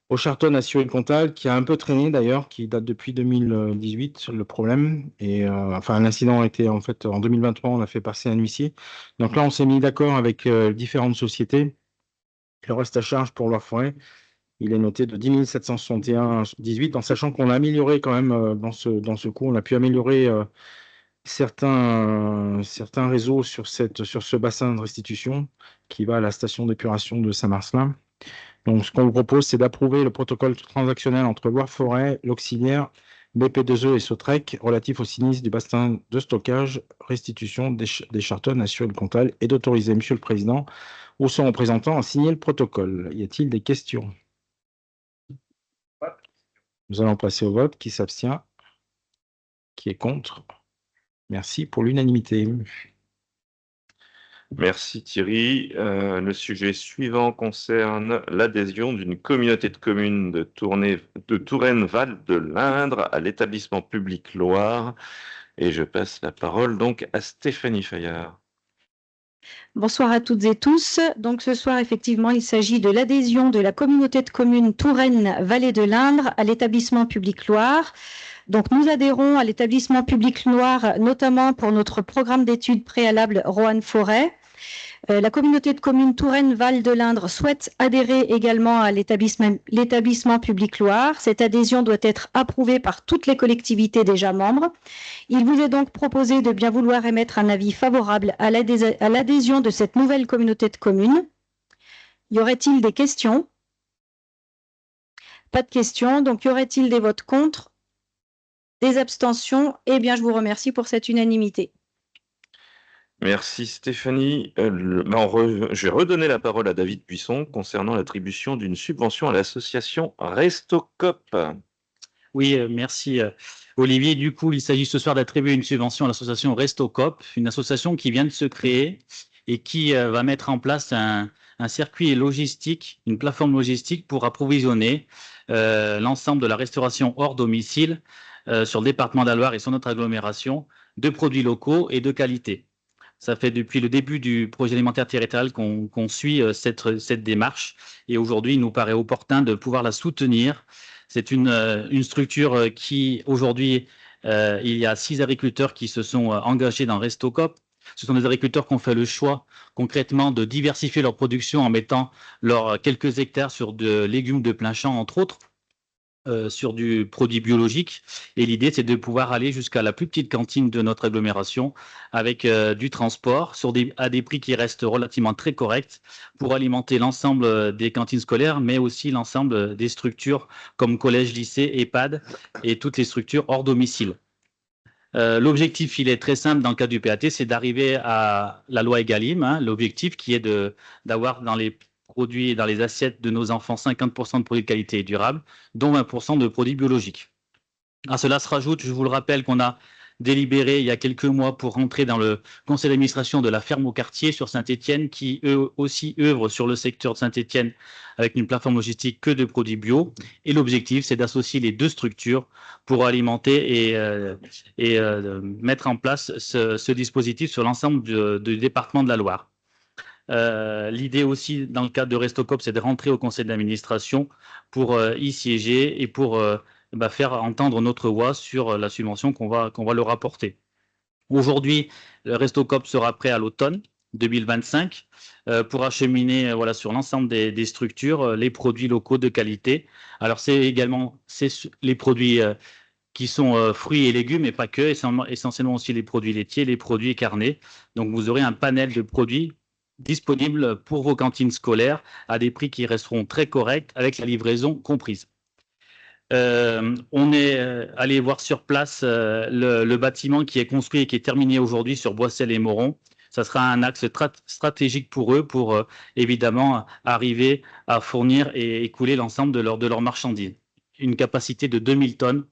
au Charton à Sur-Île-Comtal, qui a un peu traîné d'ailleurs, qui date depuis 2018, le problème. Et enfin, l'incident a été en fait en 2023, on a fait passer un huissier. Donc là, on s'est mis d'accord avec différentes sociétés. Le reste à charge pour Loire-Forêt, il est noté de 10 761,18, en sachant qu'on a amélioré quand même dans ce coup, on a pu améliorer certains réseaux sur ce bassin de restitution qui va à la station d'épuration de Saint-Marcelin. Donc, ce qu'on vous propose, c'est d'approuver le protocole transactionnel entre Loire-Forêt, l'Auxiliaire, BP2E et Sotrec relatif au sinistre du bassin de stockage, restitution des Chartonnes à Sur-Île-Comtal et d'autoriser Monsieur le Président ou son représentant à signer le protocole. Y a-t-il des questions? Nous allons passer au vote. Qui s'abstient? Qui est contre? Merci pour l'unanimité. Merci Thierry. Le sujet suivant concerne l'adhésion d'une communauté de communes de Touraine-Val de l'Indre à l'établissement public Loire. Et je passe la parole donc à Stéphanie Fayard. Bonsoir à toutes et tous. Donc ce soir, effectivement, il s'agit de l'adhésion de la communauté de communes Touraine-Vallée de l'Indre à l'établissement public Loire. Donc nous adhérons à l'établissement public Loire, notamment pour notre programme d'études préalable Roanne-Forêt. La communauté de communes Touraine-Val de l'Indre souhaite adhérer également à l'établissement public Loire. Cette adhésion doit être approuvée par toutes les collectivités déjà membres. Il vous est donc proposé de bien vouloir émettre un avis favorable à l'adhésion de cette nouvelle communauté de communes. Y aurait-il des questions? Pas de questions. Donc y aurait-il des votes contre? Des abstentions? Eh bien, je vous remercie pour cette unanimité. Merci Stéphanie. Je vais redonner la parole à David Buisson concernant l'attribution d'une subvention à l'association Restocop. Oui, merci Olivier. Du coup, il s'agit ce soir d'attribuer une subvention à l'association Restocop, une association qui vient de se créer et qui va mettre en place un circuit logistique, une plateforme logistique pour approvisionner l'ensemble de la restauration hors domicile sur le département de la Loire et sur notre agglomération de produits locaux et de qualité. Ça fait depuis le début du projet alimentaire territorial qu'on suit cette démarche et aujourd'hui, il nous paraît opportun de pouvoir la soutenir. C'est une structure qui, aujourd'hui, il y a 6 agriculteurs qui se sont engagés dans Restocop. Ce sont des agriculteurs qui ont fait le choix concrètement de diversifier leur production en mettant leurs quelques hectares sur de légumes de plein champ, entre autres. Sur du produit biologique et l'idée c'est de pouvoir aller jusqu'à la plus petite cantine de notre agglomération avec du transport à des prix qui restent relativement très corrects pour alimenter l'ensemble des cantines scolaires mais aussi l'ensemble des structures comme collège, lycée, EHPAD et toutes les structures hors domicile. L'objectif, il est très simple dans le cas du PAT, c'est d'arriver à la loi Egalim, hein, l'objectif qui est d'avoir dans les produits dans les assiettes de nos enfants 50% de produits de qualité et durable, dont 20% de produits biologiques. À cela se rajoute, je vous le rappelle, qu'on a délibéré il y a quelques mois pour rentrer dans le conseil d'administration de la ferme au quartier sur Saint-Étienne, qui eux aussi œuvrent sur le secteur de Saint-Étienne avec une plateforme logistique que de produits bio. Et l'objectif, c'est d'associer les deux structures pour alimenter et mettre en place ce dispositif sur l'ensemble du département de la Loire. L'idée aussi, dans le cadre de Restocop, c'est de rentrer au conseil d'administration pour y siéger et pour faire entendre notre voix sur la subvention qu'on va leur apporter. Aujourd'hui, le Restocop sera prêt à l'automne 2025 pour acheminer sur l'ensemble des structures les produits locaux de qualité. Alors, c'est également les produits qui sont fruits et légumes, mais pas que, essentiellement aussi les produits laitiers, les produits carnés. Donc, vous aurez un panel de produits disponibles pour vos cantines scolaires à des prix qui resteront très corrects avec la livraison comprise. On est allé voir sur place le bâtiment qui est construit et qui est terminé aujourd'hui sur Boissel et Moron. Ça sera un axe stratégique pour eux pour évidemment arriver à fournir et écouler l'ensemble de leurs marchandises. Une capacité de 2000 tonnes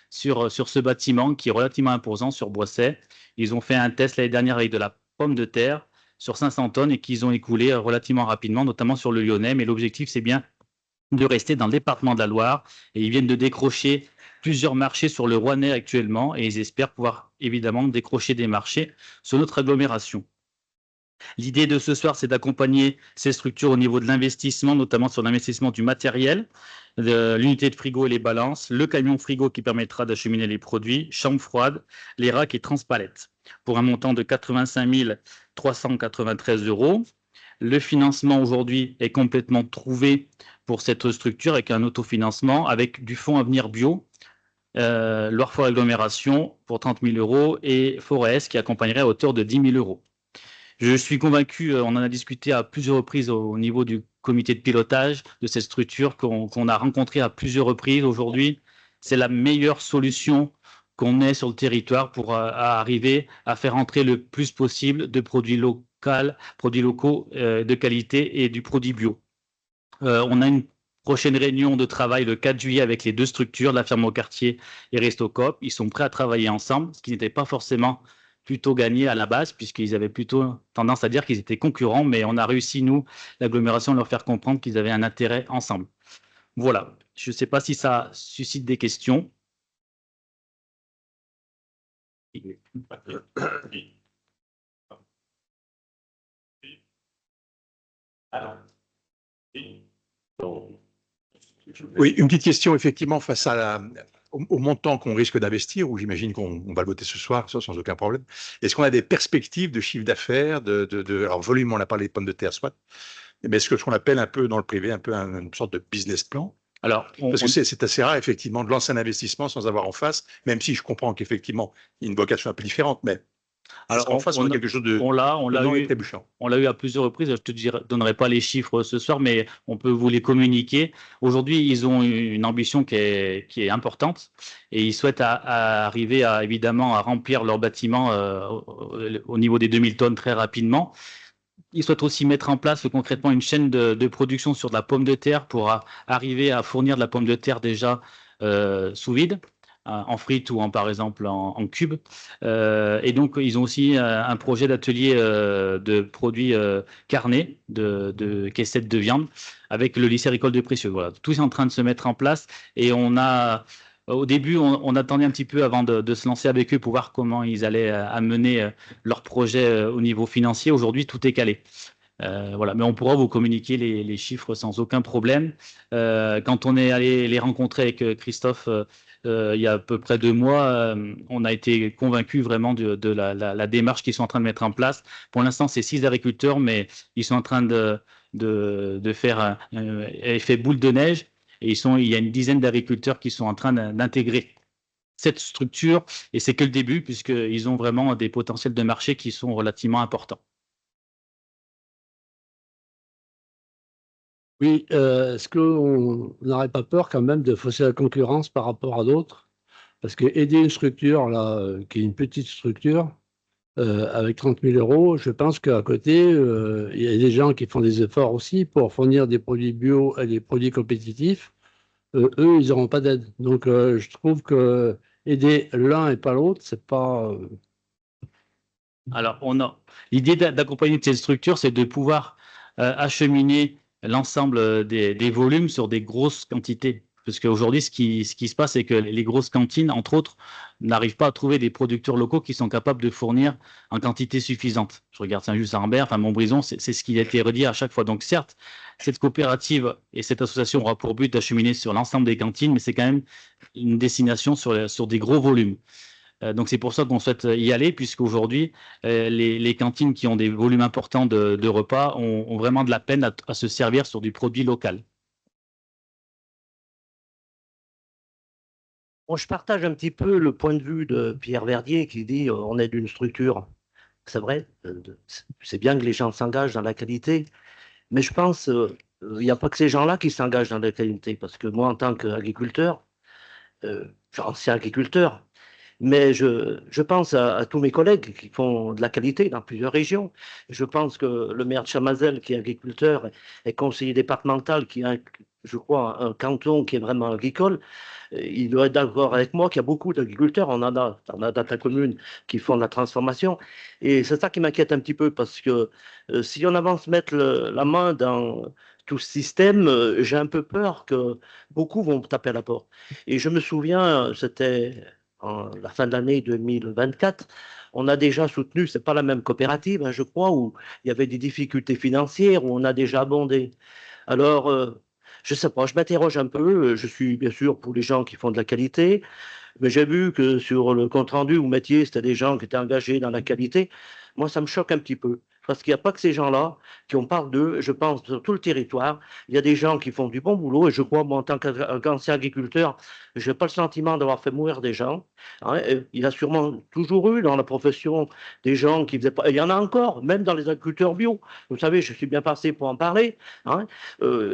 sur ce bâtiment qui est relativement imposant sur Boissel. Ils ont fait un test l'année dernière avec de la pomme de terre sur 500 tonnes et qu'ils ont écoulé relativement rapidement, notamment sur le Lyonnais. Mais l'objectif, c'est bien de rester dans le département de la Loire. Et ils viennent de décrocher plusieurs marchés sur le Rouennais actuellement et ils espèrent pouvoir évidemment décrocher des marchés sur notre agglomération. L'idée de ce soir, c'est d'accompagner ces structures au niveau de l'investissement, notamment sur l'investissement du matériel, l'unité de frigo et les balances, le camion frigo qui permettra d'acheminer les produits, chambre froide, les racks et transpalettes, pour un montant de 85 393 €. Le financement aujourd'hui est complètement trouvé pour cette structure avec un autofinancement, avec du fonds Avenir Bio, Loire Forêt Agglomération pour 30 000 € et Forest qui accompagnerait à hauteur de 10 000 €. Je suis convaincu, on en a discuté à plusieurs reprises au niveau du comité de pilotage de cette structure qu'on a rencontré à plusieurs reprises aujourd'hui. C'est la meilleure solution qu'on ait sur le territoire pour arriver à faire entrer le plus possible de produits locaux de qualité et du produit bio. On a une prochaine réunion de travail le 4 juillet avec les deux structures, la ferme au quartier et Restocop. Ils sont prêts à travailler ensemble, ce qui n'était pas forcément plutôt gagné à la base, puisqu'ils avaient plutôt tendance à dire qu'ils étaient concurrents, mais on a réussi, nous, l'agglomération, à leur faire comprendre qu'ils avaient un intérêt ensemble. Voilà, je ne sais pas si ça suscite des questions. Oui, une petite question, effectivement, face au montant qu'on risque d'investir, où j'imagine qu'on va le voter ce soir, ça, sans aucun problème. Est-ce qu'on a des perspectives de chiffre d'affaires, alors volume, on a parlé de pommes de terre, soit, mais est-ce que ce qu'on appelle un peu dans le privé, un peu une sorte de business plan? Alors, parce que c'est assez rare, effectivement, de lancer un investissement sans avoir en face, même si je comprends qu'effectivement, il y a une vocation un peu différente, mais alors, en face, on a quelque chose de on l'a eu à plusieurs reprises. Je ne te donnerai pas les chiffres ce soir, mais on peut vous les communiquer. Aujourd'hui, ils ont une ambition qui est importante et ils souhaitent arriver évidemment à remplir leur bâtiment au niveau des 2000 tonnes très rapidement. Ils souhaitent aussi mettre en place concrètement une chaîne de production sur de la pomme de terre pour arriver à fournir de la pomme de terre déjà sous vide, en frites ou par exemple en cubes. Et donc, ils ont aussi un projet d'atelier de produits carnés, de caissettes de viande, avec le lycée agricole de Précieux. Voilà, tout est en train de se mettre en place. Et au début, on attendait un petit peu avant de se lancer avec eux pour voir comment ils allaient amener leur projet au niveau financier. Aujourd'hui, tout est calé. Voilà, mais on pourra vous communiquer les chiffres sans aucun problème. Quand on est allé les rencontrer avec Christophe il y a à peu près 2 mois, on a été convaincus vraiment de la démarche qu'ils sont en train de mettre en place. Pour l'instant, c'est 6 agriculteurs, mais ils sont en train de faire un effet boule de neige. Et il y a une dizaine d'agriculteurs qui sont en train d'intégrer cette structure. Et c'est que le début, puisqu'ils ont vraiment des potentiels de marché qui sont relativement importants. Oui, est-ce qu'on n'aurait pas peur quand même de fausser la concurrence par rapport à d'autres? Parce que aider une structure, là, qui est une petite structure, avec 30 000 €, je pense qu'à côté, il y a des gens qui font des efforts aussi pour fournir des produits bio et des produits compétitifs. eux, ils n'auront pas d'aide. Donc, je trouve que aider l'un et pas l'autre, c'est pas. Alors, l'idée d'accompagner de ces structures, c'est de pouvoir acheminer l'ensemble des volumes sur des grosses quantités. Parce qu'aujourd'hui, ce qui se passe, c'est que les grosses cantines, entre autres, n'arrivent pas à trouver des producteurs locaux qui sont capables de fournir en quantité suffisante. Je regarde Saint-Just-Saint-Rambert, enfin Montbrison, c'est ce qui a été redit à chaque fois. Donc certes, cette coopérative et cette association aura pour but d'acheminer sur l'ensemble des cantines, mais c'est quand même une destination sur des gros volumes. Donc c'est pour ça qu'on souhaite y aller, puisqu'aujourd'hui, les cantines qui ont des volumes importants de repas ont vraiment de la peine à se servir sur du produit local. Bon, je partage un petit peu le point de vue de Pierre Verdier qui dit on est d'une structure. C'est vrai, c'est bien que les gens s'engagent dans la qualité, mais je pense il n'y a pas que ces gens-là qui s'engagent dans la qualité, parce que moi, en tant qu'agriculteur, ancien agriculteur, mais je pense à tous mes collègues qui font de la qualité dans plusieurs régions. Je pense que le maire de Chamazel, qui est agriculteur, est conseiller départemental, qui a, je crois, un canton qui est vraiment agricole. Il doit être d'accord avec moi qu'il y a beaucoup d'agriculteurs, on en a dans ta commune qui font de la transformation. Et c'est ça qui m'inquiète un petit peu, parce que si on avance mettre la main dans tout ce système, j'ai un peu peur que beaucoup vont taper à la porte. Et je me souviens, c'était la fin de l'année 2024, on a déjà soutenu, c'est pas la même coopérative, hein, je crois, où il y avait des difficultés financières, où on a déjà abondé. Alors, je sais pas, je m'interroge un peu, je suis bien sûr pour les gens qui font de la qualité, mais j'ai vu que sur le compte-rendu ou métier, c'était des gens qui étaient engagés dans la qualité. Moi, ça me choque un petit peu. Parce qu'il n'y a pas que ces gens-là qui on parle d'eux, je pense, sur tout le territoire. Il y a des gens qui font du bon boulot et je crois, moi, en tant qu'ancien agriculteur, je n'ai pas le sentiment d'avoir fait mourir des gens. Hein. Il y a sûrement toujours eu dans la profession des gens qui faisaient pas. Il y en a encore, même dans les agriculteurs bio. Vous savez, je suis bien passé pour en parler. Hein.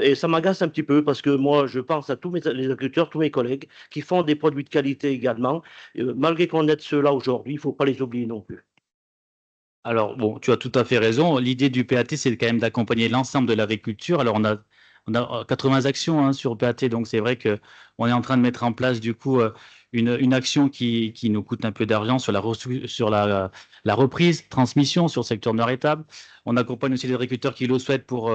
Et ça m'agace un petit peu parce que moi, je pense à tous les agriculteurs, tous mes collègues qui font des produits de qualité également. Malgré qu'on ait ceux-là aujourd'hui, il ne faut pas les oublier non plus. Alors, bon, tu as tout à fait raison. L'idée du PAT, c'est quand même d'accompagner l'ensemble de l'agriculture. Alors, on a 80 actions hein, sur PAT, donc c'est vrai qu'on est en train de mettre en place, du coup, une action qui nous coûte un peu d'argent sur la reprise, transmission sur le secteur nord-étable. On accompagne aussi les agriculteurs qui le souhaitent pour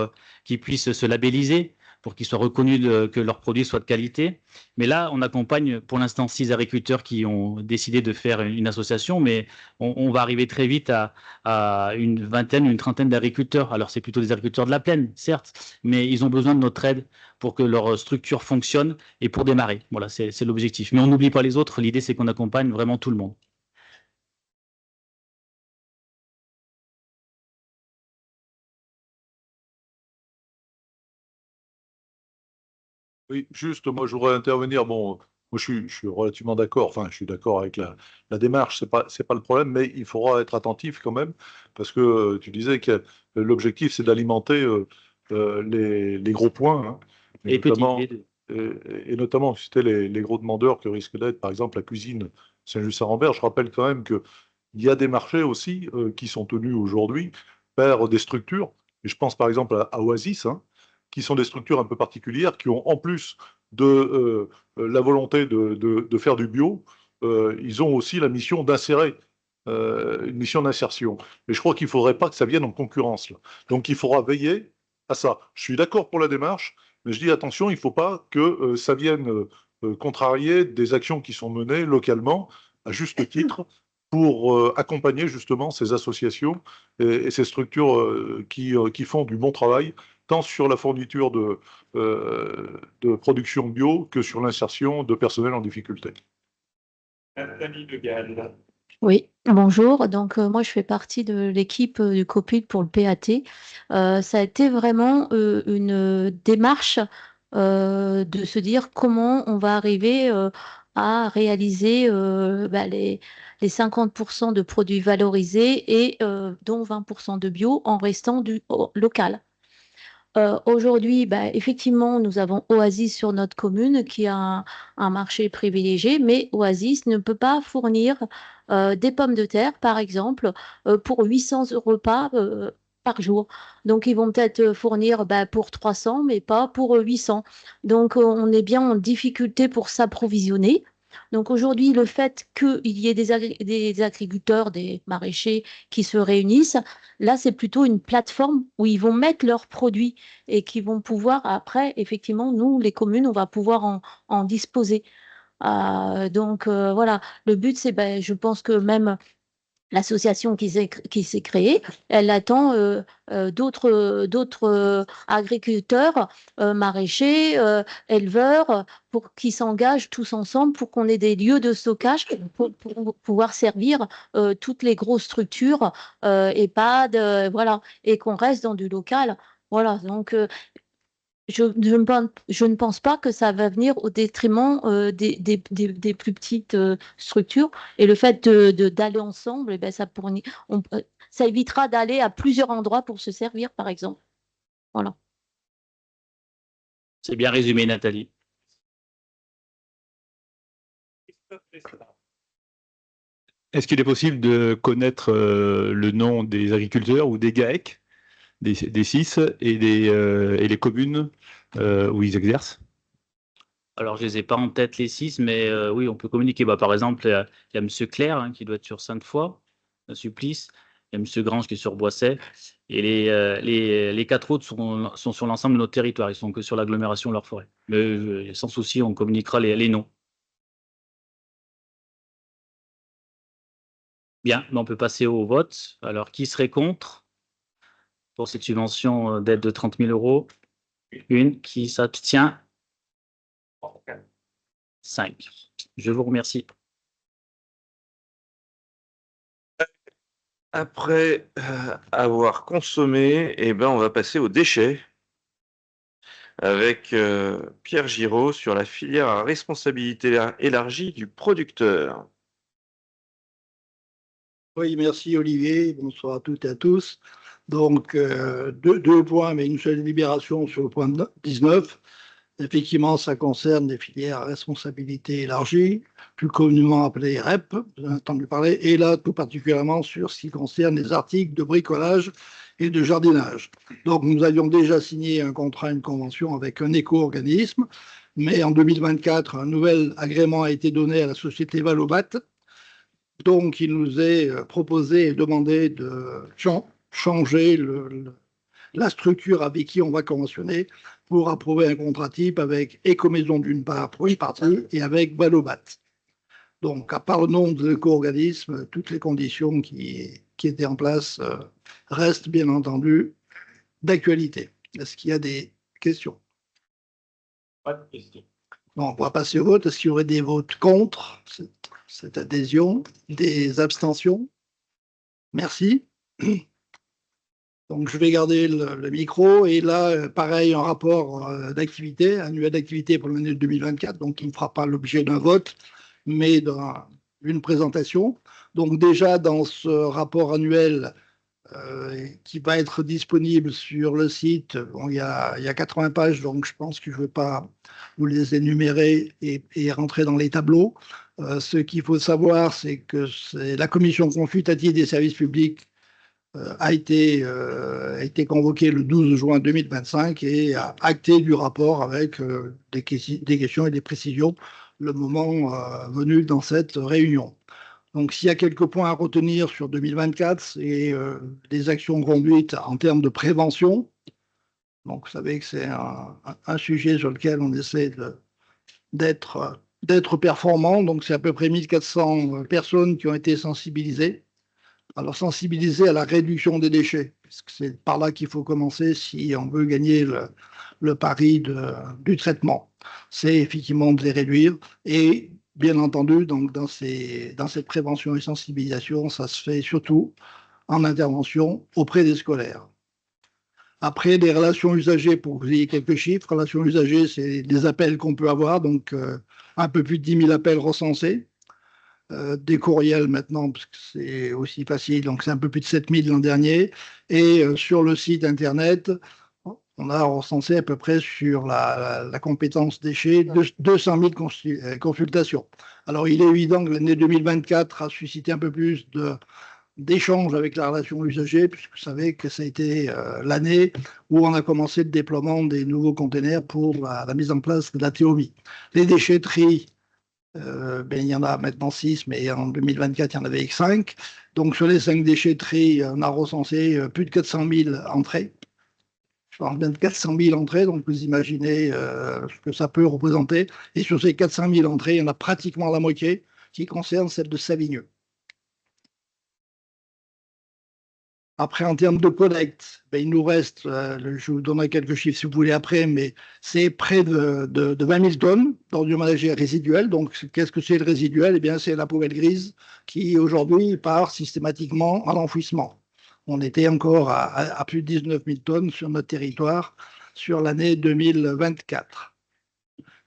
qu'ils puissent se labelliser, pour qu'ils soient reconnus que leurs produits soient de qualité. Mais là, on accompagne pour l'instant 6 agriculteurs qui ont décidé de faire une association, mais on va arriver très vite à une vingtaine, une trentaine d'agriculteurs. Alors, c'est plutôt des agriculteurs de la plaine, certes, mais ils ont besoin de notre aide pour que leur structure fonctionne et pour démarrer. Voilà, c'est l'objectif. Mais on n'oublie pas les autres. L'idée, c'est qu'on accompagne vraiment tout le monde. Oui, juste, moi, je voudrais intervenir. Bon, moi, je suis relativement d'accord. Enfin, je suis d'accord avec la démarche. C'est pas le problème, mais il faudra être attentif quand même, parce que tu disais que l'objectif, c'est d'alimenter les gros points, hein, Et notamment, petits. et notamment, c'était les gros demandeurs que risque d'être, par exemple, la cuisine Saint-Just-Saint-Rambert. Je rappelle quand même qu'il y a des marchés aussi qui sont tenus aujourd'hui par des structures. Et je pense par exemple à Oasis, hein, qui sont des structures un peu particulières, qui ont en plus de la volonté de faire du bio, ils ont aussi la mission d'insérer, une mission d'insertion. Et je crois qu'il ne faudrait pas que ça vienne en concurrence, là. Donc il faudra veiller à ça. Je suis d'accord pour la démarche, mais je dis attention, il ne faut pas que ça vienne contrarier des actions qui sont menées localement, à juste titre, pour accompagner justement ces associations et ces structures qui font du bon travail, tant sur la fourniture de production bio que sur l'insertion de personnel en difficulté. Oui, bonjour. Donc, moi, je fais partie de l'équipe du COPID pour le PAT. Ça a été vraiment une démarche de se dire comment on va arriver à réaliser les 50% de produits valorisés et dont 20% de bio en restant local. Aujourd'hui, effectivement, nous avons Oasis sur notre commune qui a un marché privilégié, mais Oasis ne peut pas fournir des pommes de terre, par exemple, pour 800 repas par jour. Donc, ils vont peut-être fournir pour 300, mais pas pour 800. Donc, on est bien en difficulté pour s'approvisionner. Donc, aujourd'hui, le fait qu'il y ait des agriculteurs, des maraîchers qui se réunissent, là, c'est plutôt une plateforme où ils vont mettre leurs produits et qui vont pouvoir, après, effectivement, nous, les communes, on va pouvoir en disposer. Donc, voilà, le but, c'est, je pense que même l'association qui s'est créée, elle attend d'autres agriculteurs, maraîchers, éleveurs, pour qu'ils s'engagent tous ensemble pour qu'on ait des lieux de stockage pour pouvoir servir toutes les grosses structures, EHPAD, voilà, et qu'on reste dans du local. Voilà, donc je ne pense pas que ça va venir au détriment des plus petites structures. Et le fait d'aller ensemble, ça évitera d'aller à plusieurs endroits pour se servir, par exemple. Voilà. C'est bien résumé, Nathalie. Est-ce qu'il est possible de connaître le nom des agriculteurs ou des GAEC, des CIS et les communes où ils exercent? Alors, je ne les ai pas en tête, les 6, mais oui, on peut communiquer. Par exemple, il y a M. Claire, hein, qui doit être sur Sainte-Foy, à Supplice. Il y a M. Grange qui est sur Boisset. Et les 4 autres sont sur l'ensemble de notre territoire. Ils ne sont que sur l'agglomération de leur forêt. Mais sans souci, on communiquera les noms. Bien, on peut passer au vote. Alors, qui serait contre pour cette subvention d'aide de 30 000 €? Une. Qui s'abstient? 5. Je vous remercie. Après avoir consommé, on va passer aux déchets avec Pierre Giraud sur la filière à responsabilité élargie du producteur. Oui, merci Olivier. Bonsoir à toutes et à tous. Donc, deux points, mais une seule délibération sur le point 19. Effectivement, ça concerne les filières à responsabilité élargie, plus communément appelées REP, vous en avez entendu parler, et là, tout particulièrement sur ce qui concerne les articles de bricolage et de jardinage. Donc, nous avions déjà signé un contrat, une convention avec un éco-organisme, mais en 2024, un nouvel agrément a été donné à la société Valobat. Donc, il nous est proposé et demandé de changer la structure avec qui on va conventionner pour approuver un contrat type avec Écomaison d'une part pour une partie et avec Valobat. Donc, à part le nom de l'éco-organisme, toutes les conditions qui étaient en place restent bien entendu d'actualité. Est-ce qu'il y a des questions? Pas de questions. Donc, on va passer au vote. Est-ce qu'il y aurait des votes contre cette adhésion? Des abstentions? Merci. Donc, je vais garder le micro. Et là, pareil, un rapport d'activité, annuel d'activité pour l'année 2024. Donc, il ne fera pas l'objet d'un vote, mais d'une présentation. Donc, déjà, dans ce rapport annuel qui va être disponible sur le site, il y a 80 pages, donc je pense que je ne vais pas vous les énumérer et rentrer dans les tableaux. Ce qu'il faut savoir, c'est que la commission consultative des services publics a été convoqué le 12 juin 2025 et a acté du rapport avec des questions et des précisions le moment venu dans cette réunion. Donc, s'il y a quelques points à retenir sur 2024, c'est des actions conduites en termes de prévention. Donc, vous savez que c'est un sujet sur lequel on essaie d'être performant. Donc, c'est à peu près 1400 personnes qui ont été sensibilisées. Alors, sensibiliser à la réduction des déchets, parce que c'est par là qu'il faut commencer si on veut gagner le pari du traitement. C'est effectivement de les réduire. Et bien entendu, donc dans cette prévention et sensibilisation, ça se fait surtout en intervention auprès des scolaires. Après, des relations usagers, pour que vous ayez quelques chiffres, relations usagers, c'est des appels qu'on peut avoir, donc un peu plus de 10 000 appels recensés. Des courriels maintenant, parce que c'est aussi facile, donc c'est un peu plus de 7 000 l'an dernier. Et sur le site Internet, on a recensé à peu près sur la compétence déchets 200 000 consultations. Alors, il est évident que l'année 2024 a suscité un peu plus d'échange avec la relation usager, puisque vous savez que ça a été l'année où on a commencé le déploiement des nouveaux containers pour la mise en place de la TOMI. Les déchetteries, il y en a maintenant 6, mais en 2024, il y en avait 5. Donc sur les 5 déchetteries, on a recensé plus de 400 000 entrées. Je parle bien de 400 000 entrées, donc vous imaginez ce que ça peut représenter. Et sur ces 400 000 entrées, il y en a pratiquement la moitié qui concerne celle de Savigneux. Après, en termes de collecte, il nous reste, je vous donnerai quelques chiffres si vous voulez après, mais c'est près de 20 000 tonnes d'ordures ménagères résiduelles. Donc, qu'est-ce que c'est le résiduel? Eh bien, c'est la poubelle grise qui, aujourd'hui, part systématiquement en enfouissement. On était encore à plus de 19 000 tonnes sur notre territoire sur l'année 2024.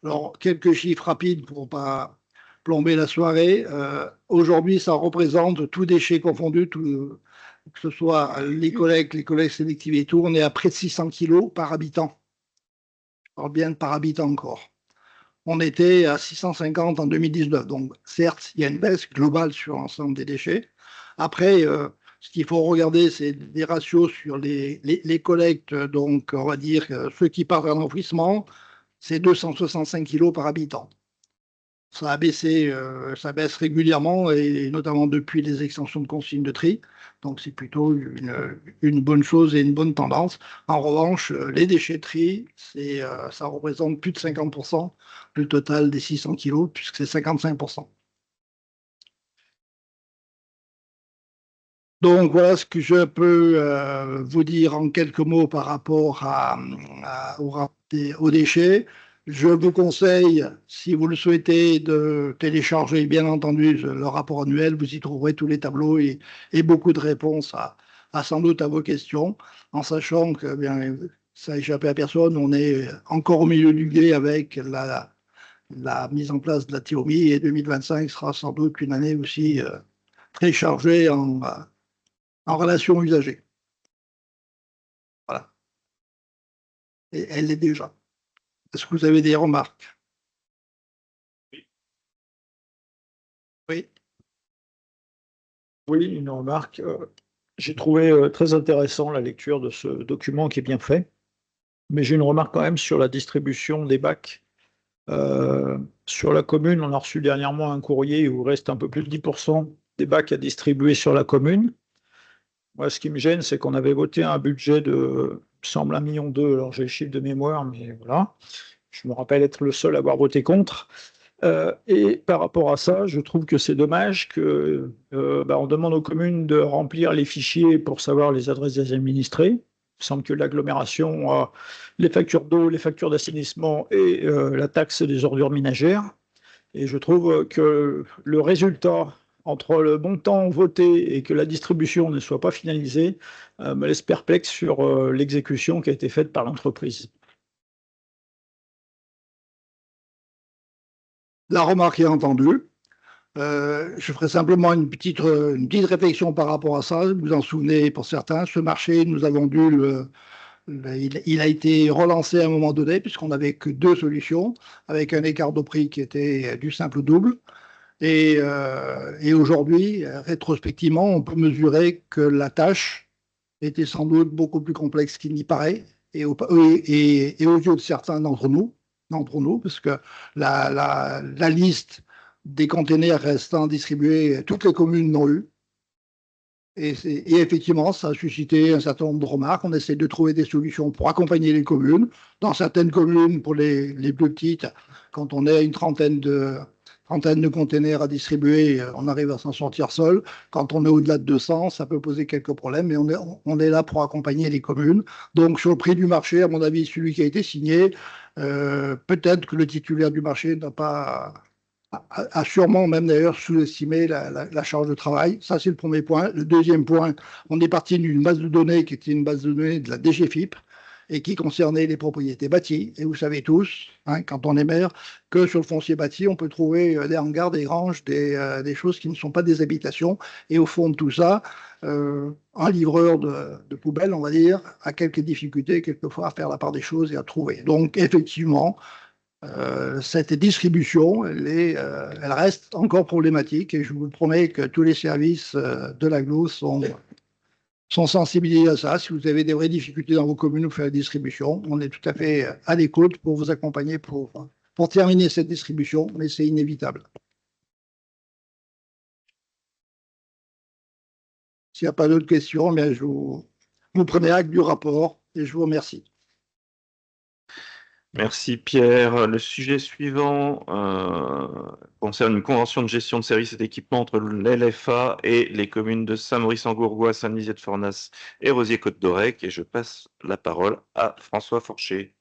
Alors, quelques chiffres rapides pour ne pas plomber la soirée. Aujourd'hui, ça représente tout déchet confondu, que ce soit les collectes sélectives et tout, on est à près de 600 kilos par habitant. Je parle bien de par habitant encore. On était à 650 en 2019. Donc, certes, il y a une baisse globale sur l'ensemble des déchets. Après, ce qu'il faut regarder, c'est des ratios sur les collectes. Donc, on va dire que ceux qui partent en enfouissement, c'est 265 kilos par habitant. Ça a baissé, ça baisse régulièrement, et notamment depuis les extensions de consignes de tri. Donc, c'est plutôt une bonne chose et une bonne tendance. En revanche, les déchetteries, ça représente plus de 50% du total des 600 kilos, puisque c'est 55%. Donc, voilà ce que je peux vous dire en quelques mots par rapport aux déchets. Je vous conseille, si vous le souhaitez, de télécharger, bien entendu, le rapport annuel. Vous y trouverez tous les tableaux et beaucoup de réponses sans doute à vos questions, en sachant que, bien, ça n'a échappé à personne, on est encore au milieu du gué avec la mise en place de la TOMI, et 2025 sera sans doute une année aussi très chargée en relations usagers. Voilà. Et elle l'est déjà. Est-ce que vous avez des remarques? Oui. Oui, une remarque. J'ai trouvé très intéressant la lecture de ce document qui est bien fait, mais j'ai une remarque quand même sur la distribution des bacs. Sur la commune, on a reçu dernièrement un courrier où il reste un peu plus de 10% des bacs à distribuer sur la commune. Moi, ce qui me gêne, c'est qu'on avait voté un budget de, il me semble, 1,2 million. Alors, j'ai le chiffre de mémoire, mais voilà. Je me rappelle être le seul à avoir voté contre. Et par rapport à ça, je trouve que c'est dommage que on demande aux communes de remplir les fichiers pour savoir les adresses des administrés. Il me semble que l'agglomération a les factures d'eau, les factures d'assainissement et la taxe des ordures ménagères. Et je trouve que le résultat entre le montant voté et que la distribution ne soit pas finalisée me laisse perplexe sur l'exécution qui a été faite par l'entreprise. La remarque est entendue. Je ferai simplement une petite réflexion par rapport à ça. Vous vous en souvenez, pour certains, ce marché, nous avons dû il a été relancé à un moment donné, puisqu'on n'avait que 2 solutions, avec un écart de prix qui était du simple au double. Et aujourd'hui, rétrospectivement, on peut mesurer que la tâche était sans doute beaucoup plus complexe qu'il n'y paraît, et aux yeux de certains d'entre nous, parce que la liste des containers restant distribués, toutes les communes l'ont eu. Et effectivement, ça a suscité un certain nombre de remarques. On essaie de trouver des solutions pour accompagner les communes. Dans certaines communes, pour les plus petites, quand on est à une trentaine de containers à distribuer, on arrive à s'en sortir seul. Quand on est au-delà de 200, ça peut poser quelques problèmes, mais on est là pour accompagner les communes. Donc, sur le prix du marché, à mon avis, celui qui a été signé, peut-être que le titulaire du marché a sûrement même d'ailleurs sous-estimé la charge de travail. Ça, c'est le premier point. Le deuxième point, on est parti d'une base de données qui était une base de données de la DGFiP et qui concernait les propriétés bâties. Et vous savez tous, quand on est maire, que sur le foncier bâti, on peut trouver des hangars, des granges, des choses qui ne sont pas des habitations. Et au fond de tout ça, un livreur de poubelles, on va dire, a quelques difficultés quelquefois à faire la part des choses et à trouver. Donc, effectivement, cette distribution, elle reste encore problématique et je vous promets que tous les services de l'AGLO sont sensibilisés à ça. Si vous avez des vraies difficultés dans vos communes, vous faites la distribution. On est tout à fait à l'écoute pour vous accompagner pour terminer cette distribution, mais c'est inévitable. S'il n'y a pas d'autres questions, bien, vous prenez acte du rapport et je vous remercie. Merci Pierre. Le sujet suivant concerne une convention de gestion de services et d'équipement entre l'LFA et les communes de Saint-Maurice-en-Gourgois, Saint-Nizier-de-Fornas et Rosier-Côte-d'Orec. Et je passe la parole à François Forcher.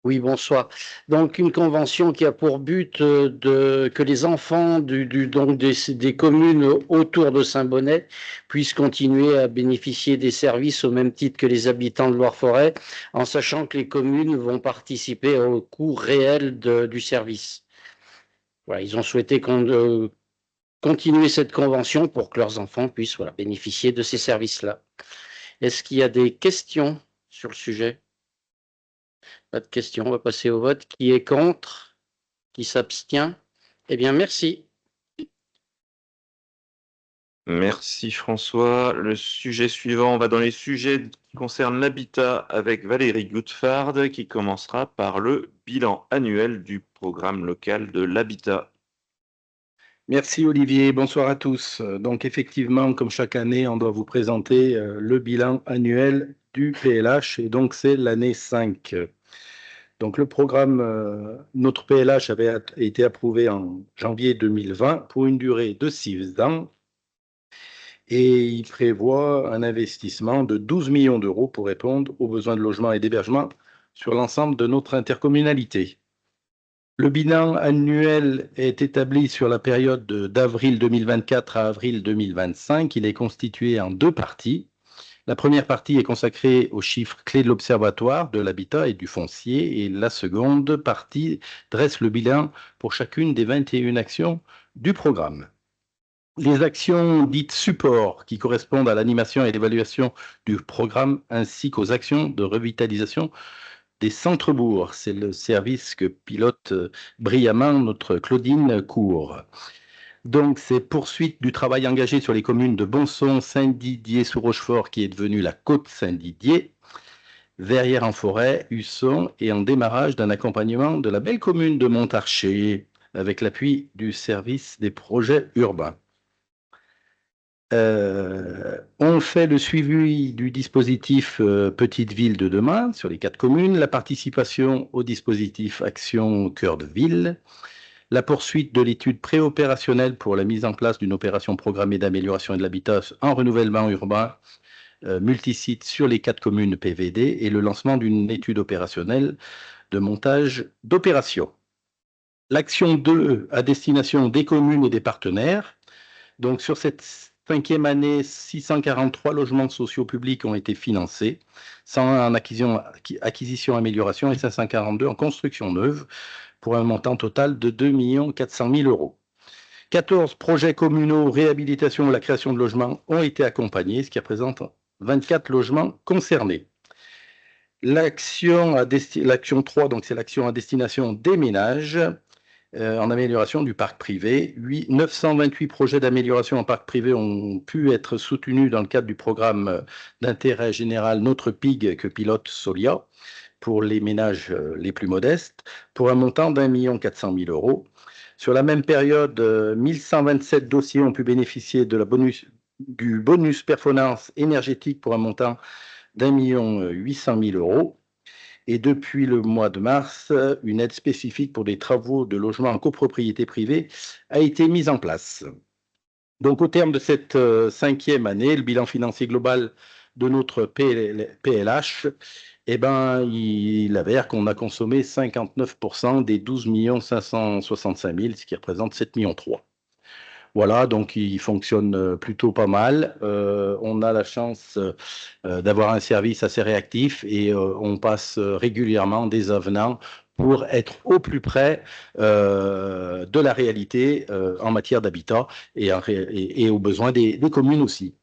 Oui, bonsoir. Donc, une convention qui a pour but que les enfants donc des communes autour de Saint-Bonnet puissent continuer à bénéficier des services au même titre que les habitants de Loire-Forêt, en sachant que les communes vont participer au coût réel du service. Voilà, ils ont souhaité continuer cette convention pour que leurs enfants puissent bénéficier de ces services-là. Est-ce qu'il y a des questions sur le sujet ? Pas de questions, on va passer au vote. Qui est contre? Qui s'abstient? Eh bien, merci. Merci François. Le sujet suivant, on va dans les sujets qui concernent l'habitat avec Valérie Gutfard qui commencera par le bilan annuel du programme local de l'habitat. Merci Olivier, bonsoir à tous. Donc effectivement, comme chaque année, on doit vous présenter le bilan annuel du PLH et donc c'est l'année 5. Donc le programme, notre PLH avait été approuvé en janvier 2020 pour une durée de 6 ans et il prévoit un investissement de 12 millions d'euros pour répondre aux besoins de logement et d'hébergement sur l'ensemble de notre intercommunalité. Le bilan annuel est établi sur la période d'avril 2024 à avril 2025. Il est constitué en 2 parties. La première partie est consacrée aux chiffres clés de l'Observatoire de l'habitat et du foncier et la seconde partie dresse le bilan pour chacune des 21 actions du programme. Les actions dites support qui correspondent à l'animation et l'évaluation du programme ainsi qu'aux actions de revitalisation des centres-bourgs. C'est le service que pilote brillamment notre Claudine Cour. Donc, c'est poursuite du travail engagé sur les communes de Bonson, Saint-Didier-sous-Rochefort, qui est devenue la Côte Saint-Didier, Verrières-en-Forêt, Husson, et en démarrage d'un accompagnement de la belle commune de Montarcher, avec l'appui du service des projets urbains. On fait le suivi du dispositif Petite Ville de demain sur les 4 communes, la participation au dispositif Action Cœur de Ville, la poursuite de l'étude préopérationnelle pour la mise en place d'une opération programmée d'amélioration de l'habitat en renouvellement urbain multisite sur les 4 communes PVD et le lancement d'une étude opérationnelle de montage d'opération. L'action 2 à destination des communes et des partenaires. Donc sur cette 5e année, 643 logements sociaux publics ont été financés, 101 en acquisition-amélioration et 542 en construction neuve, pour un montant total de 2 400 000 euros. 14 projets communaux, réhabilitation ou la création de logements ont été accompagnés, ce qui représente 24 logements concernés. L'action 3, donc c'est l'action à destination des ménages, en amélioration du parc privé. 928 projets d'amélioration en parc privé ont pu être soutenus dans le cadre du programme d'intérêt général Notre PIG que pilote Solia pour les ménages les plus modestes, pour un montant d'1 400 000 euros. Sur la même période, 1127 dossiers ont pu bénéficier de du bonus performance énergétique pour un montant d'1 800 000 euros. Et depuis le mois de mars, une aide spécifique pour des travaux de logement en copropriété privée a été mise en place. Donc, au terme de cette 5e année, le bilan financier global de notre PLH, il avère qu'on a consommé 59% des 12 565 000, ce qui représente 7,3 millions. Voilà, donc il fonctionne plutôt pas mal. On a la chance d'avoir un service assez réactif et on passe régulièrement des avenants pour être au plus près de la réalité en matière d'habitat et aux besoins des communes aussi.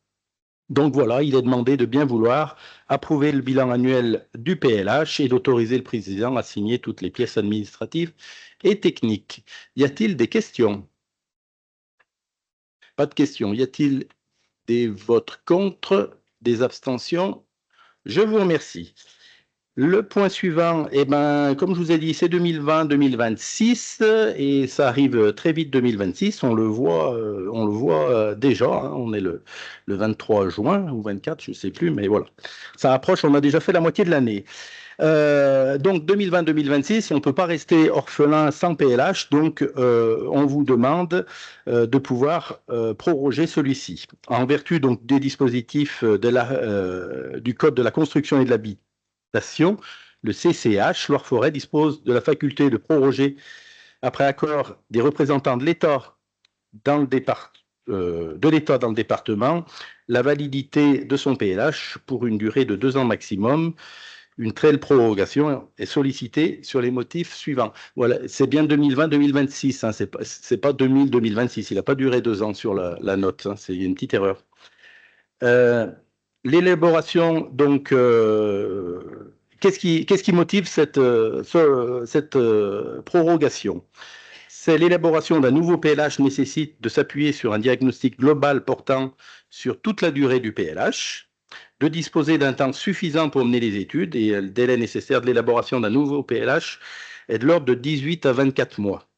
Donc voilà, il est demandé de bien vouloir approuver le bilan annuel du PLH et d'autoriser le président à signer toutes les pièces administratives et techniques. Y a-t-il des questions? Pas de questions. Y a-t-il des votes contre, des abstentions? Je vous remercie. Le point suivant, eh ben, comme je vous ai dit, c'est 2020-2026 et ça arrive très vite 2026. On le voit déjà. Hein, on est le 23 juin ou 24, je ne sais plus, mais voilà. Ça approche, on a déjà fait la moitié de l'année. Donc 2020-2026, on ne peut pas rester orphelin sans PLH, donc on vous demande de pouvoir proroger celui-ci. En vertu donc des dispositifs du Code de la construction et de l'habitation, le CCH, Loire-Forêt dispose de la faculté de proroger, après accord des représentants de l'État dans le département, la validité de son PLH pour une durée de 2 ans maximum. Une telle prorogation est sollicitée sur les motifs suivants. Voilà, c'est bien 2020-2026, hein, c'est pas 2000-2026. Il n'a pas duré 2 ans sur la note, hein, c'est une petite erreur. L'élaboration, donc, qu'est-ce qui motive cette prorogation? C'est l'élaboration d'un nouveau PLH nécessite de s'appuyer sur un diagnostic global portant sur toute la durée du PLH, de disposer d'un temps suffisant pour mener les études, et le délai nécessaire de l'élaboration d'un nouveau PLH est de l'ordre de 18 à 24 mois,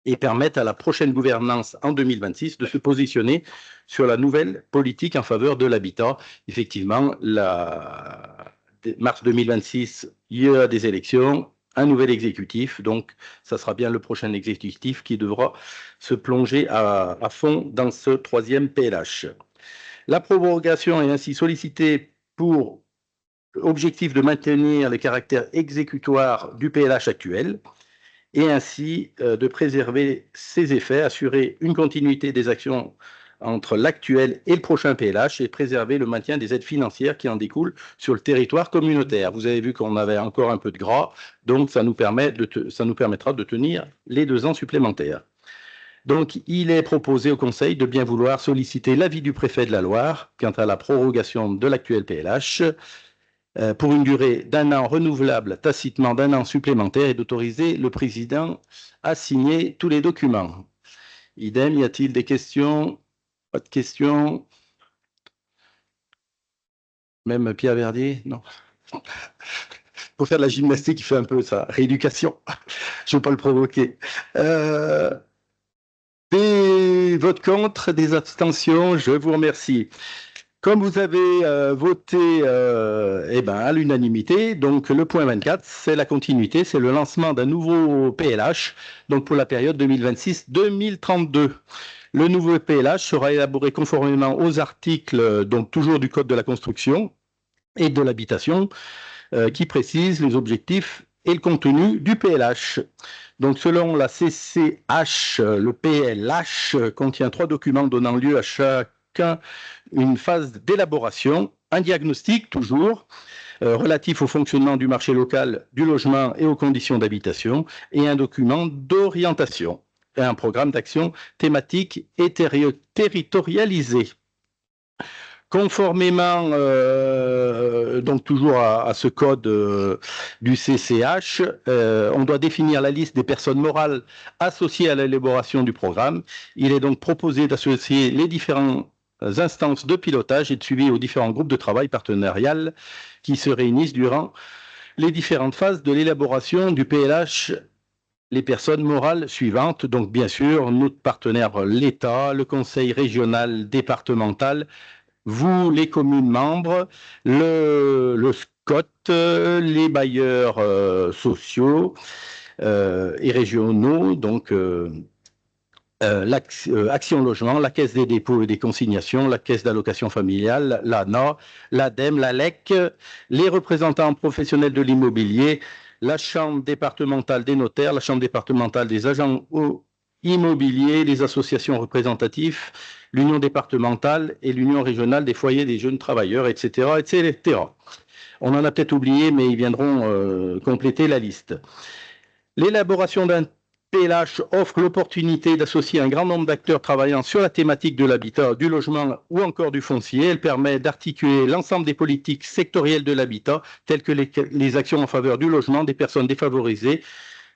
et permettre à la prochaine gouvernance en 2026 de se positionner sur la nouvelle politique en faveur de l'habitat. Effectivement, mars 2026, il y a des élections, un nouvel exécutif, donc ça sera bien le prochain exécutif qui devra se plonger à fond dans ce 3e PLH. La prorogation est ainsi sollicitée pour objectif de maintenir le caractère exécutoire du PLH actuel et ainsi de préserver ses effets, assurer une continuité des actions entre l'actuel et le prochain PLH et préserver le maintien des aides financières qui en découlent sur le territoire communautaire. Vous avez vu qu'on avait encore un peu de gras, donc ça nous permettra de tenir les 2 ans supplémentaires. Donc, il est proposé au Conseil de bien vouloir solliciter l'avis du préfet de la Loire quant à la prorogation de l'actuel PLH pour une durée d'1 an renouvelable tacitement d'1 an supplémentaire et d'autoriser le président à signer tous les documents. Idem, y a-t-il des questions? Pas de questions? Même Pierre Verdier? Non. Pour faire de la gymnastique, il fait un peu sa rééducation. Je ne veux pas le provoquer. Des votes contre, des abstentions, je vous remercie. Comme vous avez voté à l'unanimité, donc le point 24, c'est la continuité, c'est le lancement d'un nouveau PLH, donc pour la période 2026-2032. Le nouveau PLH sera élaboré conformément aux articles, donc toujours du Code de la construction et de l'habitation, qui précisent les objectifs et le contenu du PLH. Donc, selon la CCH, le PLH contient 3 documents donnant lieu à chacun une phase d'élaboration, un diagnostic toujours, relatif au fonctionnement du marché local, du logement et aux conditions d'habitation, et un document d'orientation, et un programme d'action thématique et territorialisé. Conformément donc toujours à ce code du CCH, on doit définir la liste des personnes morales associées à l'élaboration du programme. Il est donc proposé d'associer les différentes instances de pilotage et de suivi aux différents groupes de travail partenarial qui se réunissent durant les différentes phases de l'élaboration du PLH. Les personnes morales suivantes, donc bien sûr notre partenaire l'État, le conseil régional, départemental, vous, les communes membres, le SCOT, les bailleurs sociaux et régionaux, donc Action Logement, la Caisse des dépôts et des consignations, la Caisse d'allocation familiale, l'ANA, l'ADEME, l'ALEC, les représentants professionnels de l'immobilier, la Chambre départementale des notaires, la Chambre départementale des agents immobiliers, les associations représentatives, l'Union départementale et l'Union régionale des foyers des jeunes travailleurs, etc., etc. On en a peut-être oublié, mais ils viendront compléter la liste. L'élaboration d'un PLH offre l'opportunité d'associer un grand nombre d'acteurs travaillant sur la thématique de l'habitat, du logement ou encore du foncier. Elle permet d'articuler l'ensemble des politiques sectorielles de l'habitat, telles que les actions en faveur du logement des personnes défavorisées,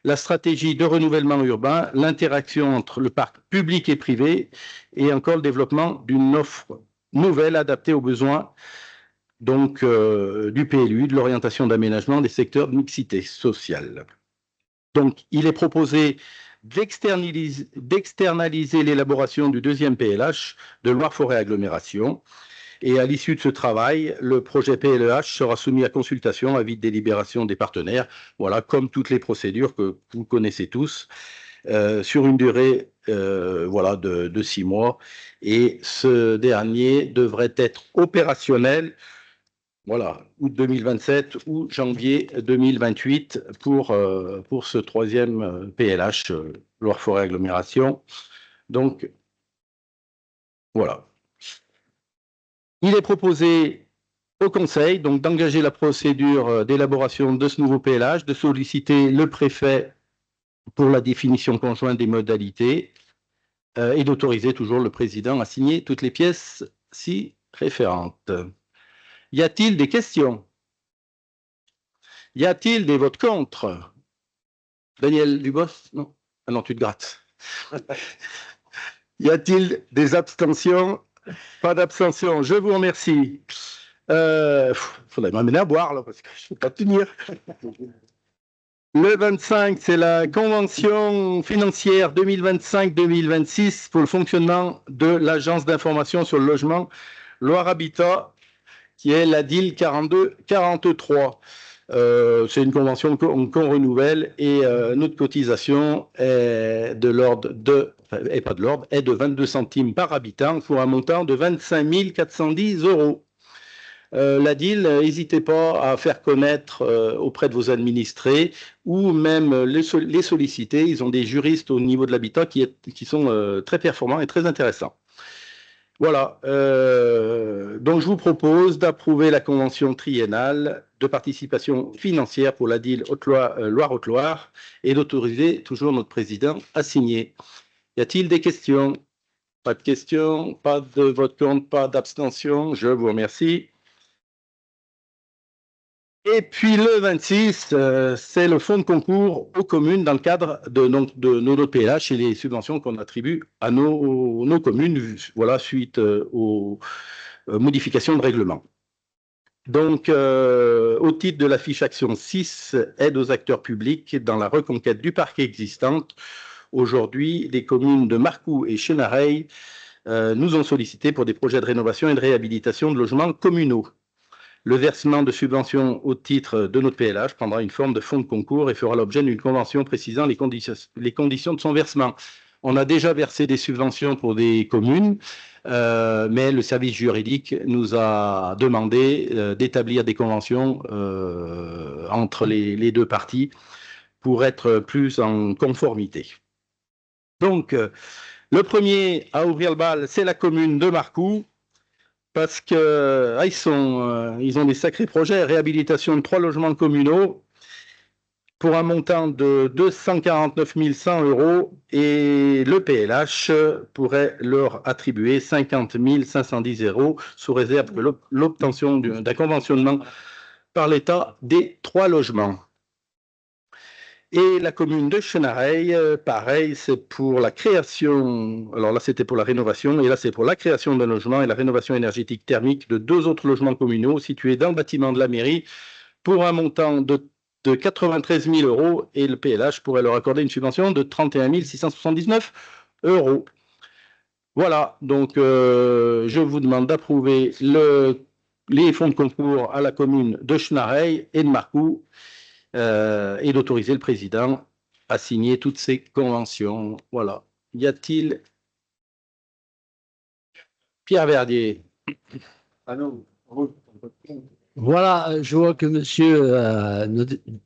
la stratégie de renouvellement urbain, l'interaction entre le parc public et privé et encore le développement d'une offre nouvelle adaptée aux besoins donc, du PLU, de l'orientation d'aménagement des secteurs de mixité sociale. Donc, il est proposé d'externaliser l'élaboration du deuxième PLH de Loire-Forêt Agglomération. Et à l'issue de ce travail, le projet PLEH sera soumis à consultation, avis de délibération des partenaires, voilà, comme toutes les procédures que vous connaissez tous, sur une durée voilà, de 6 mois. Et ce dernier devrait être opérationnel, voilà, août 2027 ou janvier 2028 pour ce troisième PLH, Loire-Forêt Agglomération. Donc, voilà. Il est proposé au Conseil donc d'engager la procédure d'élaboration de ce nouveau PLH, de solliciter le préfet pour la définition conjointe des modalités et d'autoriser toujours le président à signer toutes les pièces si référentes. Y a-t-il des questions? Y a-t-il des votes contre? Daniel Dubos? Non? Ah non, tu te grattes. Y a-t-il des abstentions? Pas d'abstention. Je vous remercie. Faudrait m'amener à boire, là, parce que je ne peux pas tenir. Le 25, c'est la convention financière 2025-2026 pour le fonctionnement de l'Agence d'information sur le logement Loire Habitat, qui est la DIL 42-43. C'est une convention qu'on renouvelle et notre cotisation est de l'ordre de, est de 22 centimes par habitant pour un montant de 25 410 €. La DIL, n'hésitez pas à faire connaître auprès de vos administrés ou même les solliciter. Ils ont des juristes au niveau de l'habitat qui sont très performants et très intéressants. Voilà, donc je vous propose d'approuver la convention triennale de participation financière pour la DIL Loire-Haute-Loire et d'autoriser toujours notre président à signer. Y a-t-il des questions? Pas de questions, pas de vote contre, pas d'abstention, je vous remercie. Et puis le 26, c'est le fonds de concours aux communes dans le cadre de nos PLH et les subventions qu'on attribue à nos communes, voilà, suite aux modifications de règlement. Donc, au titre de la fiche action 6, aide aux acteurs publics dans la reconquête du parc existant, aujourd'hui, les communes de Marcoux et Chenareille nous ont sollicité pour des projets de rénovation et de réhabilitation de logements communaux. Le versement de subventions au titre de notre PLH prendra une forme de fonds de concours et fera l'objet d'une convention précisant les conditions de son versement. On a déjà versé des subventions pour des communes, mais le service juridique nous a demandé d'établir des conventions entre les deux parties pour être plus en conformité. Donc, le premier à ouvrir le bal, c'est la commune de Marcoux, parce que ils ont des sacrés projets, réhabilitation de 3 logements communaux pour un montant de 249 100 € et le PLH pourrait leur attribuer 50 510 € sous réserve de l'obtention d'un conventionnement par l'État des 3 logements. Et la commune de Chenareille, pareil, c'est pour la création, alors là c'était pour la rénovation, et là c'est pour la création d'un logement et la rénovation énergétique thermique de 2 autres logements communaux situés dans le bâtiment de la mairie pour un montant de 93 000 € et le PLH pourrait leur accorder une subvention de 31 679 €. Voilà, donc je vous demande d'approuver les fonds de concours à la commune de Chenareille et de Marcoux, et d'autoriser le président à signer toutes ces conventions. Voilà. Y a-t-il... Pierre Verdier. Ah non. Voilà, je vois que monsieur,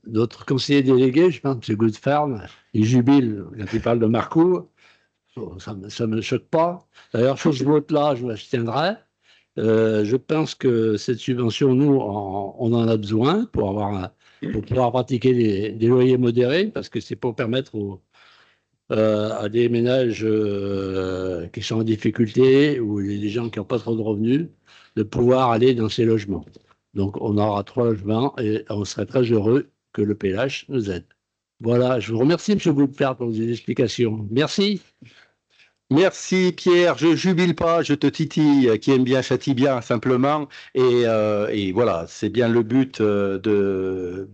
notre conseiller délégué, je pense, M. Goodfarm, il jubile quand il parle de Marcoux. Ça ne me choque pas. D'ailleurs, sur ce vote-là, je m'abstiendrai. Je pense que cette subvention, nous, on en a besoin pour pouvoir pratiquer des loyers modérés, parce que c'est pour permettre à des ménages qui sont en difficulté ou des gens qui n'ont pas trop de revenus de pouvoir aller dans ces logements. Donc, on aura 3 logements et on serait très heureux que le PLH nous aide. Voilà, je vous remercie, M. Boulpert, pour vos explications. Merci. Merci Pierre, je jubile pas, je te titille, qui aime bien châtie bien simplement, et voilà, c'est bien le but de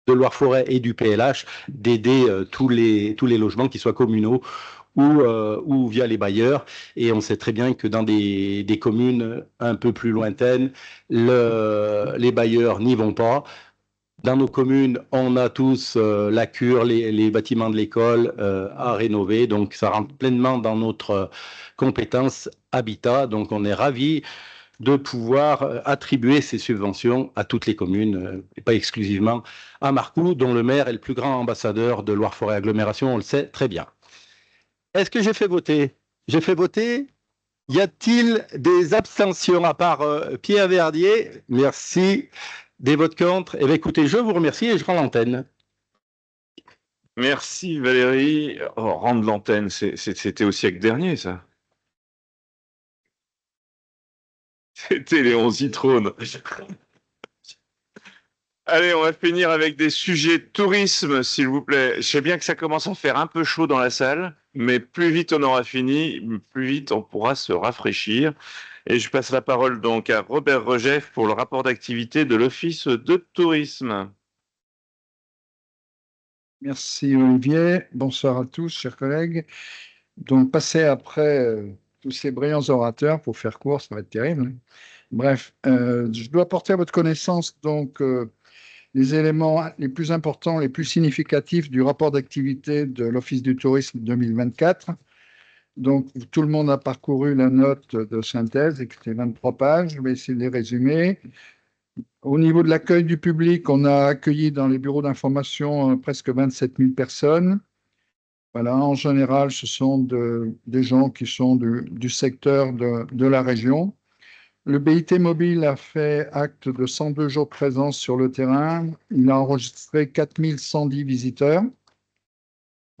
Loire-Forêt et du PLH d'aider tous les logements, qui soient communaux ou via les bailleurs, et on sait très bien que dans des communes un peu plus lointaines, les bailleurs n'y vont pas. Dans nos communes, on a tous la cure, les bâtiments de l'école à rénover, donc ça rentre pleinement dans notre compétence habitat. Donc on est ravis de pouvoir attribuer ces subventions à toutes les communes, et pas exclusivement à Marcoux, dont le maire est le plus grand ambassadeur de Loire-Forêt Agglomération, on le sait très bien. Est-ce que j'ai fait voter? J'ai fait voter. Y a-t-il des abstentions à part Pierre Verdier? Merci. Des votes contre? Eh bien, écoutez, je vous remercie et je rends l'antenne. Merci Valérie. Oh, rendre l'antenne, c'était au siècle dernier, ça. C'était Léon Zitrone. Allez, on va finir avec des sujets tourisme, s'il vous plaît. Je sais bien que ça commence à faire un peu chaud dans la salle, mais plus vite on aura fini, plus vite on pourra se rafraîchir. Et je passe la parole donc à Robert Regeff pour le rapport d'activité de l'Office de tourisme. Merci Olivier. Bonsoir à tous, chers collègues. Donc, passer après tous ces brillants orateurs, pour faire court, ça va être terrible. Bref, je dois porter à votre connaissance donc les éléments les plus importants, les plus significatifs du rapport d'activité de l'Office du tourisme 2024. Donc, tout le monde a parcouru la note de synthèse, et c'était 23 pages. Je vais essayer de les résumer. Au niveau de l'accueil du public, on a accueilli dans les bureaux d'information presque 27 000 personnes. Voilà, en général, ce sont des gens qui sont du secteur de la région. Le BIT mobile a fait acte de 102 jours de présence sur le terrain. Il a enregistré 4110 visiteurs.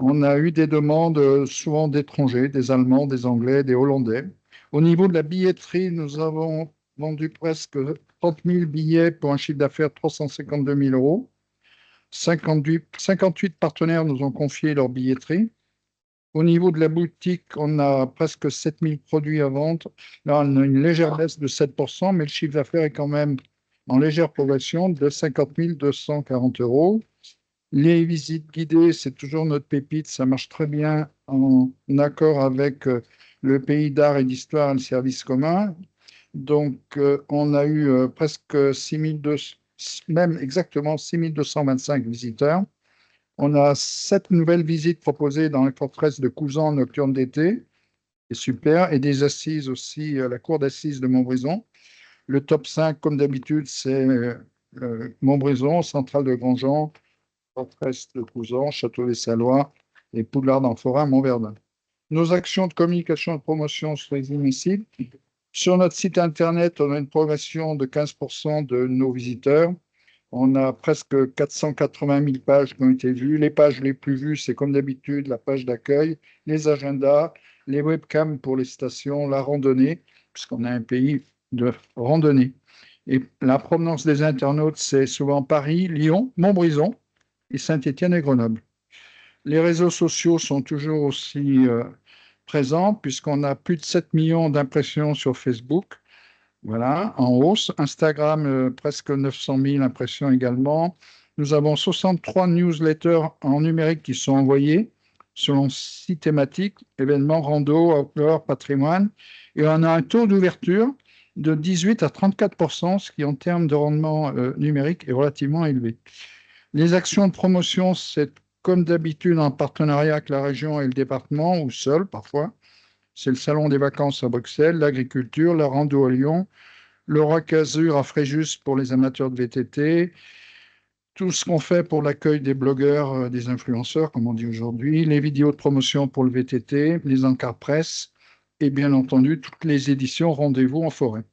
On a eu des demandes souvent d'étrangers, des Allemands, des Anglais, des Hollandais. Au niveau de la billetterie, nous avons vendu presque 30 000 billets pour un chiffre d'affaires de 352 000 euros. 58 partenaires nous ont confié leur billetterie. Au niveau de la boutique, on a presque 7 000 produits à vendre. Là, on a une légère baisse de 7%, mais le chiffre d'affaires est quand même en légère progression de 50 240 euros. Les visites guidées, c'est toujours notre pépite, ça marche très bien en accord avec le pays d'art et d'histoire et le service commun. Donc, on a eu presque 6200, même exactement 6225 visiteurs. On a 7 nouvelles visites proposées dans les forteresses de Cousan nocturne d'été, c'est super, et des assises aussi à la cour d'assises de Montbrison. Le top 5, comme d'habitude, c'est Montbrison, Centrale de Grandjean, forteresse de Cousan, Château des Salois et Poudlard d'Amphorin, Montverdun. Nos actions de communication et de promotion se résument ici. Sur notre site internet, on a une progression de 15% de nos visiteurs. On a presque 480 000 pages qui ont été vues. Les pages les plus vues, c'est comme d'habitude la page d'accueil, les agendas, les webcams pour les stations, la randonnée, puisqu'on a un pays de randonnée. Et la provenance des internautes, c'est souvent Paris, Lyon, Montbrison et Saint-Étienne et Grenoble. Les réseaux sociaux sont toujours aussi présents, puisqu'on a plus de 7 millions d'impressions sur Facebook. Voilà, en hausse. Instagram, presque 900 000 impressions également. Nous avons 63 newsletters en numérique qui sont envoyés selon 6 thématiques, événements, rando, outdoor, patrimoine. Et on a un taux d'ouverture de 18 à 34%, ce qui en termes de rendement numérique est relativement élevé. Les actions de promotion, c'est comme d'habitude en partenariat avec la région et le département, ou seul parfois. C'est le salon des vacances à Bruxelles, l'agriculture, la rando à Lyon, le Rock Azur à Fréjus pour les amateurs de VTT, tout ce qu'on fait pour l'accueil des blogueurs, des influenceurs, comme on dit aujourd'hui, les vidéos de promotion pour le VTT, les encarts presse et bien entendu toutes les éditions Rendez-vous en forêt.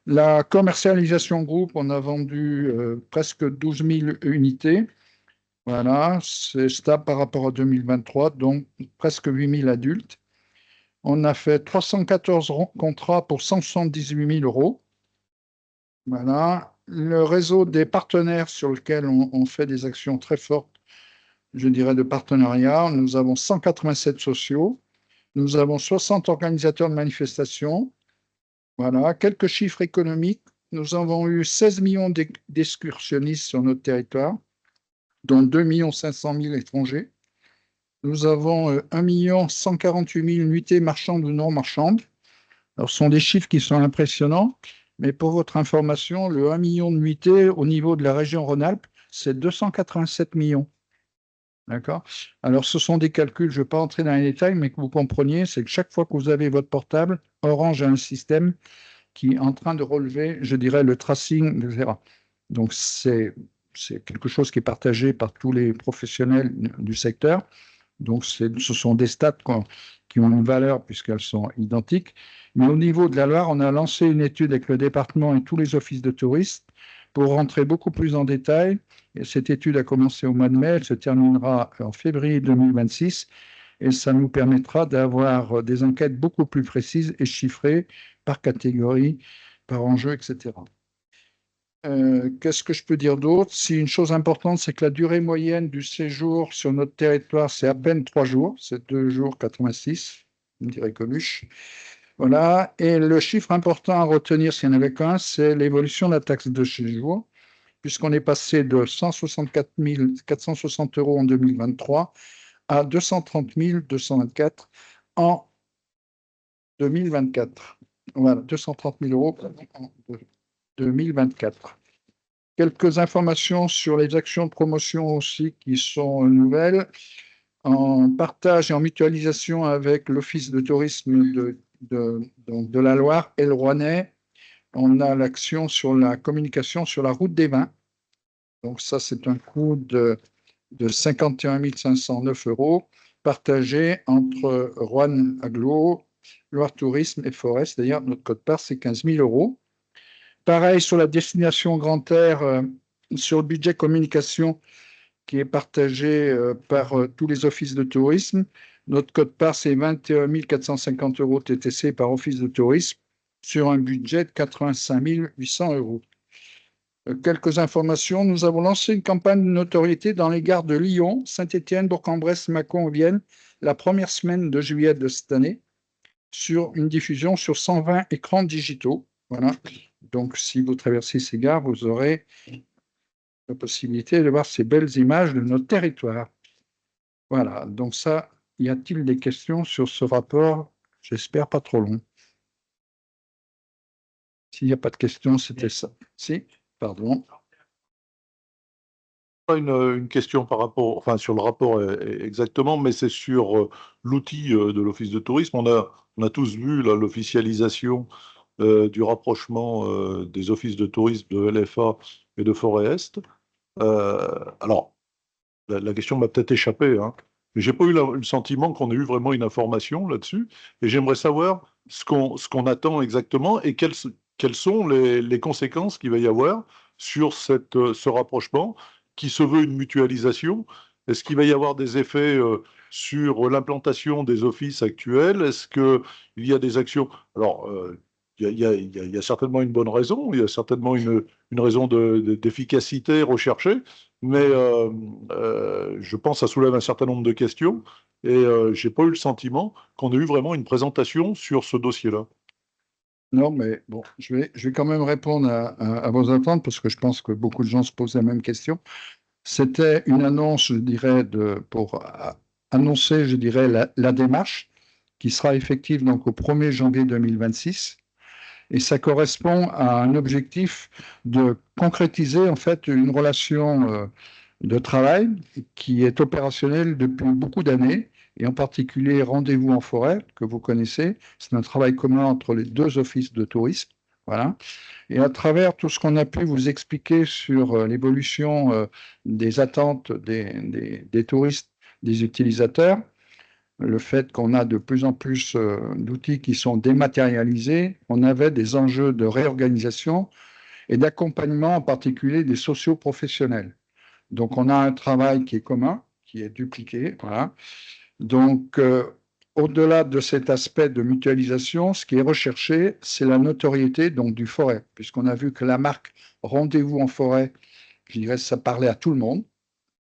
La commercialisation groupe, on a vendu presque 12 000 unités. Voilà, c'est stable par rapport à 2023, donc presque 8000 adultes. On a fait 314 contrats pour 178 000 euros. Voilà. Le réseau des partenaires sur lequel on fait des actions très fortes, je dirais, de partenariat. Nous avons 187 sociaux. Nous avons 60 organisateurs de manifestations. Voilà. Quelques chiffres économiques. Nous avons eu 16 millions d'excursionnistes sur notre territoire, dont 2 500 000 étrangers. Nous avons 1 148 000 nuitées marchandes ou non marchandes. Alors, ce sont des chiffres qui sont impressionnants, mais pour votre information, le 1 million de nuitées au niveau de la région Rhône-Alpes, c'est 287 millions. D'accord? Alors, ce sont des calculs, je ne vais pas entrer dans les détails, mais que vous compreniez, c'est que chaque fois que vous avez votre portable, Orange a un système qui est en train de relever, je dirais, le tracing, etc. Donc, c'est quelque chose qui est partagé par tous les professionnels du secteur. Donc, ce sont des stats qui ont une valeur puisqu'elles sont identiques. Mais au niveau de la Loire, on a lancé une étude avec le département et tous les offices de tourisme pour rentrer beaucoup plus en détail. Et cette étude a commencé au mois de mai, elle se terminera en février 2026 et ça nous permettra d'avoir des enquêtes beaucoup plus précises et chiffrées par catégorie, par enjeu, etc. Qu'est-ce que je peux dire d'autre? Si une chose importante, c'est que la durée moyenne du séjour sur notre territoire, c'est à peine 3 jours, c'est 2 jours 86, on dirait Coluche. Voilà, et le chiffre important à retenir, s'il n'y en avait qu'un, c'est l'évolution de la taxe de séjour, puisqu'on est passé de 164 460 euros en 2023 à 230 224 en 2024. Voilà, 230 000 euros en 2024. Quelques informations sur les actions de promotion aussi qui sont nouvelles. En partage et en mutualisation avec l'Office de tourisme de la Loire et le Rouennais, on a l'action sur la communication sur la route des vins. Donc ça, c'est un coût de 51 509 euros partagé entre Roanne Agglo, Loire Tourisme et Forest. D'ailleurs, notre quote-part, c'est 15 000 euros. Pareil sur la destination Grand Air, sur le budget communication qui est partagé par tous les offices de tourisme. Notre quote-part, c'est 21 450 euros TTC par office de tourisme sur un budget de 85 800 euros. Quelques informations. Nous avons lancé une campagne de notoriété dans les gares de Lyon, Saint-Étienne, Bourg-en-Bresse, Mâcon, Vienne, la première semaine de juillet de cette année, sur une diffusion sur 120 écrans digitaux. Voilà. Donc, si vous traversez ces gares, vous aurez la possibilité de voir ces belles images de notre territoire. Voilà. Donc ça, y a-t-il des questions sur ce rapport? J'espère pas trop long. S'il n'y a pas de questions, c'était ça. Si, pardon. Une question par rapport, enfin sur le rapport exactement, mais c'est sur l'outil de l'Office de tourisme. On a tous vu l'officialisation du rapprochement des offices de tourisme de LFA et de Forêt-Est. Alors, la question m'a peut-être échappé, hein, mais j'ai pas eu le sentiment qu'on ait eu vraiment une information là-dessus. Et j'aimerais savoir ce qu'on attend exactement et quelles sont les conséquences qu'il va y avoir sur ce rapprochement qui se veut une mutualisation. Est-ce qu'il va y avoir des effets sur l'implantation des offices actuels? Est-ce qu'il y a des actions? Alors, il y a certainement une bonne raison, il y a certainement une raison d'efficacité recherchée, mais je pense que ça soulève un certain nombre de questions et je n'ai pas eu le sentiment qu'on ait eu vraiment une présentation sur ce dossier-là. Non, mais bon, je vais quand même répondre à vos attentes parce que je pense que beaucoup de gens se posent la même question. C'était une annonce, je dirais, pour annoncer, je dirais, la démarche qui sera effective donc au 1er janvier 2026. Et ça correspond à un objectif de concrétiser en fait une relation de travail qui est opérationnelle depuis beaucoup d'années, et en particulier Rendez-vous en forêt, que vous connaissez. C'est un travail commun entre les 2 offices de tourisme. Voilà. Et à travers tout ce qu'on a pu vous expliquer sur l'évolution des attentes des touristes, des utilisateurs, le fait qu'on a de plus en plus d'outils qui sont dématérialisés, on avait des enjeux de réorganisation et d'accompagnement, en particulier des socio-professionnels. Donc, on a un travail qui est commun, qui est dupliqué. Voilà. Donc, au-delà de cet aspect de mutualisation, ce qui est recherché, c'est la notoriété donc, du forêt, puisqu'on a vu que la marque Rendez-vous en forêt, je dirais, ça parlait à tout le monde,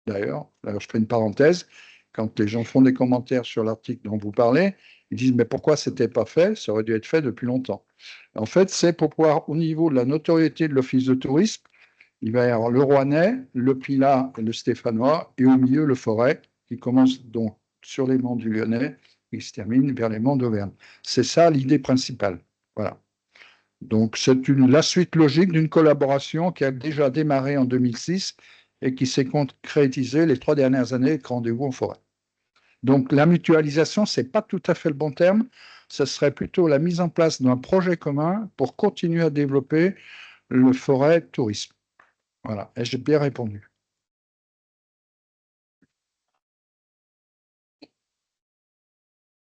d'ailleurs. D'ailleurs, je fais une parenthèse. Quand les gens font des commentaires sur l'article dont vous parlez, ils disent, mais pourquoi ce n'était pas fait? Ça aurait dû être fait depuis longtemps. En fait, c'est pour pouvoir, au niveau de la notoriété de l'Office de tourisme, il va y avoir le Rouennais, le Pilat et le Stéphanois, et au milieu, le Forêt, qui commence donc sur les monts du Lyonnais, et qui se termine vers les monts d'Auvergne. C'est ça l'idée principale. Voilà. Donc, c'est la suite logique d'une collaboration qui a déjà démarré en 2006 et qui s'est concrétisée les 3 dernières années avec Rendez-vous en forêt. Donc, la mutualisation, ce n'est pas tout à fait le bon terme. Ce serait plutôt la mise en place d'un projet commun pour continuer à développer le forêt tourisme. Voilà, et j'ai bien répondu.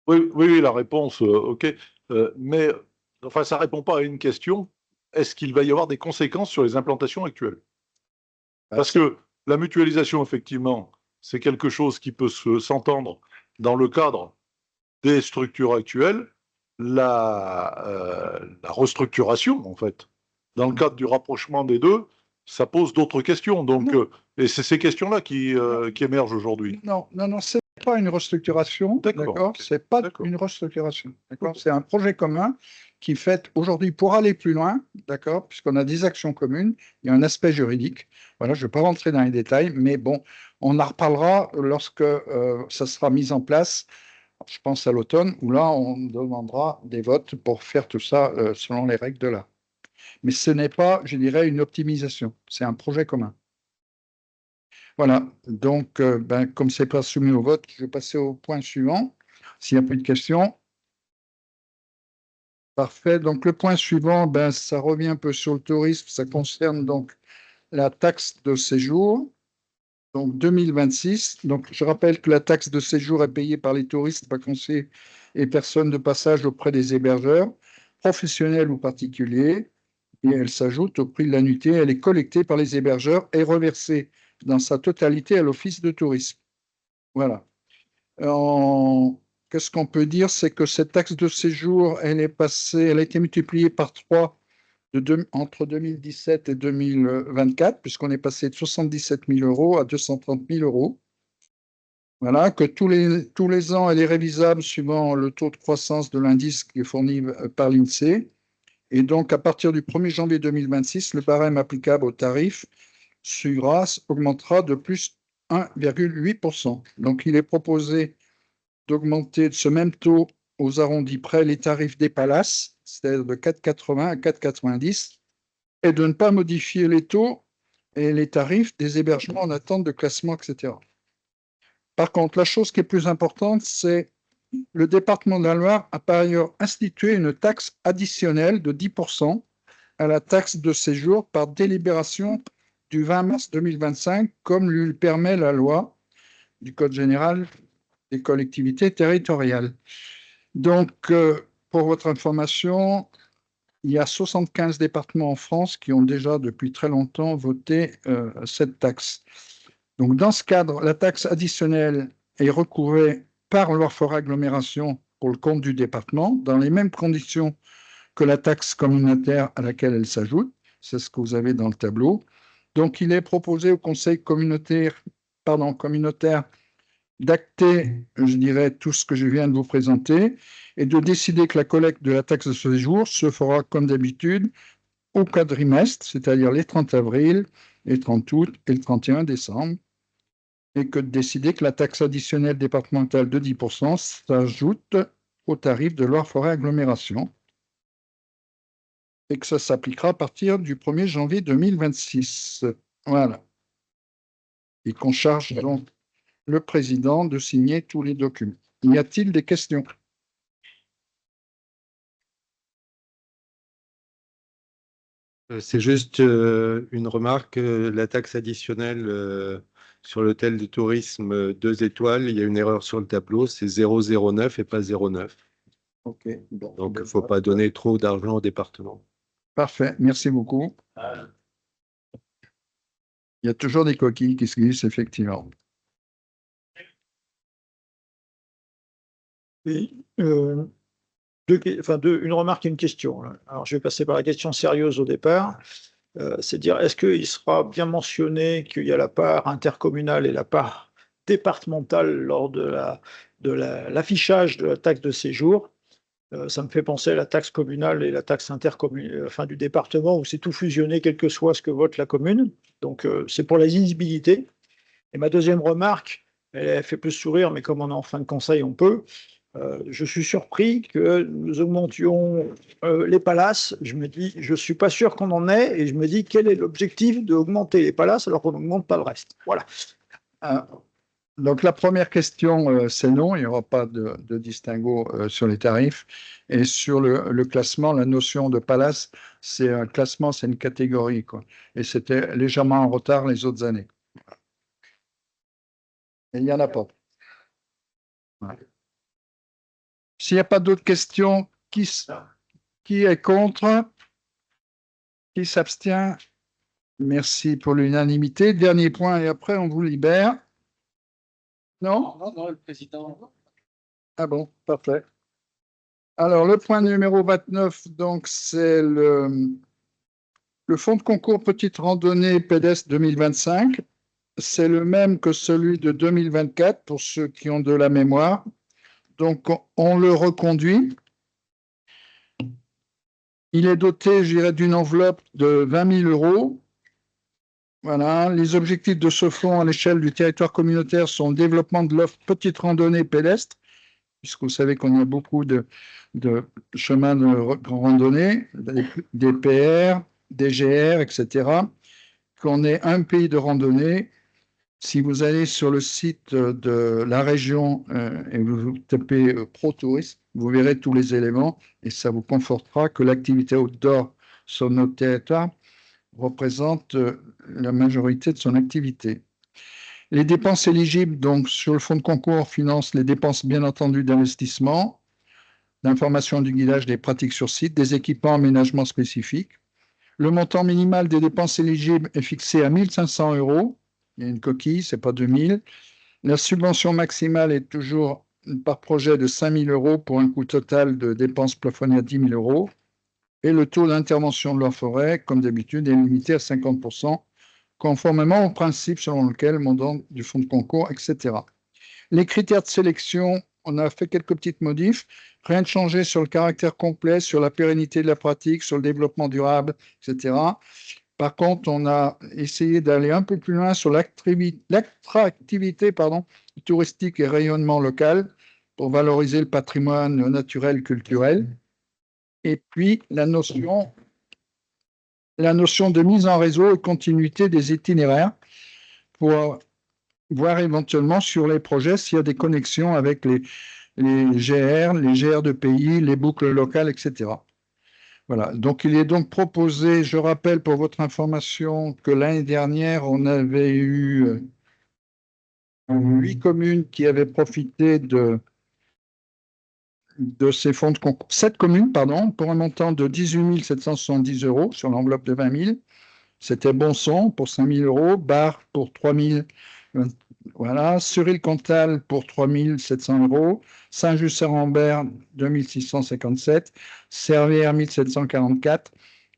Oui, la réponse, OK. Mais enfin, ça ne répond pas à une question. Est-ce qu'il va y avoir des conséquences sur les implantations actuelles? Parce que la mutualisation, effectivement, c'est quelque chose qui peut s'entendre dans le cadre des structures actuelles. La restructuration, en fait, dans le cadre du rapprochement des deux, ça pose d'autres questions. Donc, et c'est ces questions-là qui émergent aujourd'hui. Non, ce n'est pas une restructuration. D'accord. Ce n'est pas une restructuration. D'accord. C'est un projet commun qui fait aujourd'hui pour aller plus loin, d'accord, puisqu'on a des actions communes, il y a un aspect juridique. Voilà, je ne vais pas rentrer dans les détails, mais bon, on en reparlera lorsque ça sera mis en place. Je pense à l'automne, où là, on demandera des votes pour faire tout ça selon les règles de l'art. Mais ce n'est pas, je dirais, une optimisation. C'est un projet commun. Voilà. Donc, comme ce n'est pas soumis au vote, je vais passer au point suivant. S'il n'y a plus de questions. Parfait. Donc, le point suivant, ça revient un peu sur le tourisme. Ça concerne donc la taxe de séjour. Donc, 2026. Donc, je rappelle que la taxe de séjour est payée par les touristes, vacanciers et personnes de passage auprès des hébergeurs, professionnels ou particuliers. Et elle s'ajoute au prix de la nuitée. Elle est collectée par les hébergeurs et reversée dans sa totalité à l'Office de tourisme. Voilà. Qu'est-ce qu'on peut dire? C'est que cette taxe de séjour, elle a été multipliée par 3 entre 2017 et 2024, puisqu'on est passé de 77 000 euros à 230 000 euros. Voilà, que tous les ans, elle est révisable suivant le taux de croissance de l'indice qui est fourni par l'INSEE. Et donc, à partir du 1er janvier 2026, le barème applicable au tarif SURAS augmentera de plus 1,8%. Donc, il est proposé d'augmenter de ce même taux aux arrondis près les tarifs des palaces, c'est-à-dire de 4,80 à 4,90, et de ne pas modifier les taux et les tarifs des hébergements en attente de classement, etc. Par contre, la chose qui est plus importante, c'est le département de la Loire a par ailleurs institué une taxe additionnelle de 10% à la taxe de séjour par délibération du 20 mars 2025, comme lui permet la loi du Code général des collectivités territoriales. Donc, pour votre information, il y a 75 départements en France qui ont déjà depuis très longtemps voté cette taxe. Donc, dans ce cadre, la taxe additionnelle est recouvrée par Loire-Forêt Agglomération pour le compte du département, dans les mêmes conditions que la taxe communautaire à laquelle elle s'ajoute. C'est ce que vous avez dans le tableau. Donc, il est proposé au Conseil communautaire d'acter, je dirais, tout ce que je viens de vous présenter et de décider que la collecte de la taxe de séjour se fera comme d'habitude au quadrimestre, c'est-à-dire les 30 avril, les 30 août et le 31 décembre, et que de décider que la taxe additionnelle départementale de 10% s'ajoute au tarif de Loire-Forêt Agglomération et que ça s'appliquera à partir du 1er janvier 2026. Voilà. Et qu'on charge donc le président de signer tous les documents. Y a-t-il des questions? C'est juste une remarque. La taxe additionnelle sur l'hôtel de tourisme 2 étoiles, il y a une erreur sur le tableau, c'est 0,09 et pas 0,9. Ok. Bon, donc, il ne faut pas donner trop d'argent au département. Parfait. Merci beaucoup. Il y a toujours des coquilles qui se glissent, effectivement. Oui, une remarque et une question, là. Alors, je vais passer par la question sérieuse au départ. C'est dire, est-ce qu'il sera bien mentionné qu'il y a la part intercommunale et la part départementale lors de l'affichage de la taxe de séjour? Ça me fait penser à la taxe communale et la taxe du département, où c'est tout fusionné, quel que soit ce que vote la commune. Donc, c'est pour la lisibilité. Et ma deuxième remarque, elle fait plus sourire, mais comme on est en fin de conseil, on peut. Je suis surpris que nous augmentions les palaces. Je me dis, je suis pas sûr qu'on en ait, et je me dis, quel est l'objectif d'augmenter les palaces alors qu'on n'augmente pas le reste? Voilà. Donc la première question, c'est non, il n'y aura pas de distinguo sur les tarifs. Et sur le classement, la notion de palace, c'est un classement, c'est une catégorie, quoi. Et c'était légèrement en retard les autres années. Et il n'y en a pas. Ouais. S'il n'y a pas d'autres questions, qui est contre? Qui s'abstient? Merci pour l'unanimité. Dernier point et après on vous libère. Non? Non, le président. Ah bon, parfait. Alors, le point numéro 29, donc, c'est le fonds de concours petite randonnée pédestre 2025. C'est le même que celui de 2024 pour ceux qui ont de la mémoire. Donc, on le reconduit. Il est doté, je dirais, d'une enveloppe de 20 000 €. Voilà. Les objectifs de ce fonds à l'échelle du territoire communautaire sont le développement de l'offre petite randonnée pédestre, puisque vous savez qu'on a beaucoup de chemins de randonnée, des PR, des GR, etc., qu'on est un pays de randonnée. Si vous allez sur le site de la région et vous tapez Pro Tourisme, vous verrez tous les éléments et ça vous confortera que l'activité outdoor sur notre territoire représente la majorité de son activité. Les dépenses éligibles, donc, sur le fonds de concours, financent les dépenses, bien entendu, d'investissement, d'information du guidage des pratiques sur site, des équipements, aménagements spécifiques. Le montant minimal des dépenses éligibles est fixé à 1 500 €. Il y a une coquille, ce n'est pas 2 000. La subvention maximale est toujours par projet de 5 000 € pour un coût total de dépenses plafonnées à 10 000 €. Et le taux d'intervention de la forêt, comme d'habitude, est limité à 50%, conformément au principe selon lequel le montant du fonds de concours, etc. Les critères de sélection, on a fait quelques petites modifs. Rien de changé sur le caractère complet, sur la pérennité de la pratique, sur le développement durable, etc. Par contre, on a essayé d'aller un peu plus loin sur l'attractivité touristique et rayonnement local pour valoriser le patrimoine naturel, culturel. Et puis, la notion de mise en réseau et continuité des itinéraires pour voir éventuellement sur les projets s'il y a des connexions avec les GR, les GR de pays, les boucles locales, etc. Voilà. Donc, il est donc proposé, je rappelle pour votre information, que l'année dernière, on avait eu 8 communes qui avaient profité de ces fonds de concours, 7 communes, pardon, pour un montant de 18 770 € sur l'enveloppe de 20 000. C'était Bonson pour 5 000 €, Bar pour 3 000, voilà, Suril-Comtal pour 3 700 €, Saint-Just-Saint-Rambert 2 657, Servières 1 744,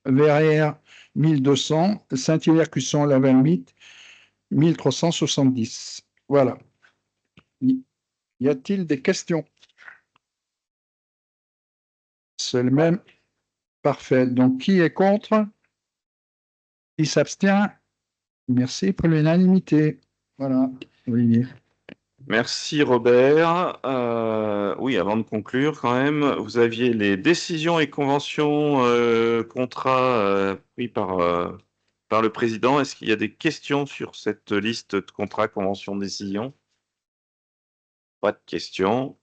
Verrières 1 200, Saint-Hilaire-Cusson-la-Valmite 1 370. Voilà. Y a-t-il des questions? C'est le même. Parfait. Donc, qui est contre? Qui s'abstient? Merci pour l'unanimité. Voilà, Olivier. Merci Robert. Oui, avant de conclure, quand même, vous aviez les décisions et conventions, contrats pris par le président. Est-ce qu'il y a des questions sur cette liste de contrats, conventions, décisions? Pas de questions.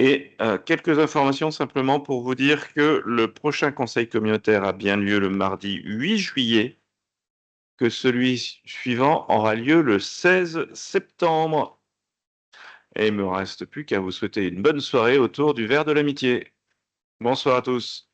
Et quelques informations simplement pour vous dire que le prochain conseil communautaire a bien lieu le mardi 8 juillet, que celui suivant aura lieu le 16 septembre. Et il ne me reste plus qu'à vous souhaiter une bonne soirée autour du verre de l'amitié. Bonsoir à tous.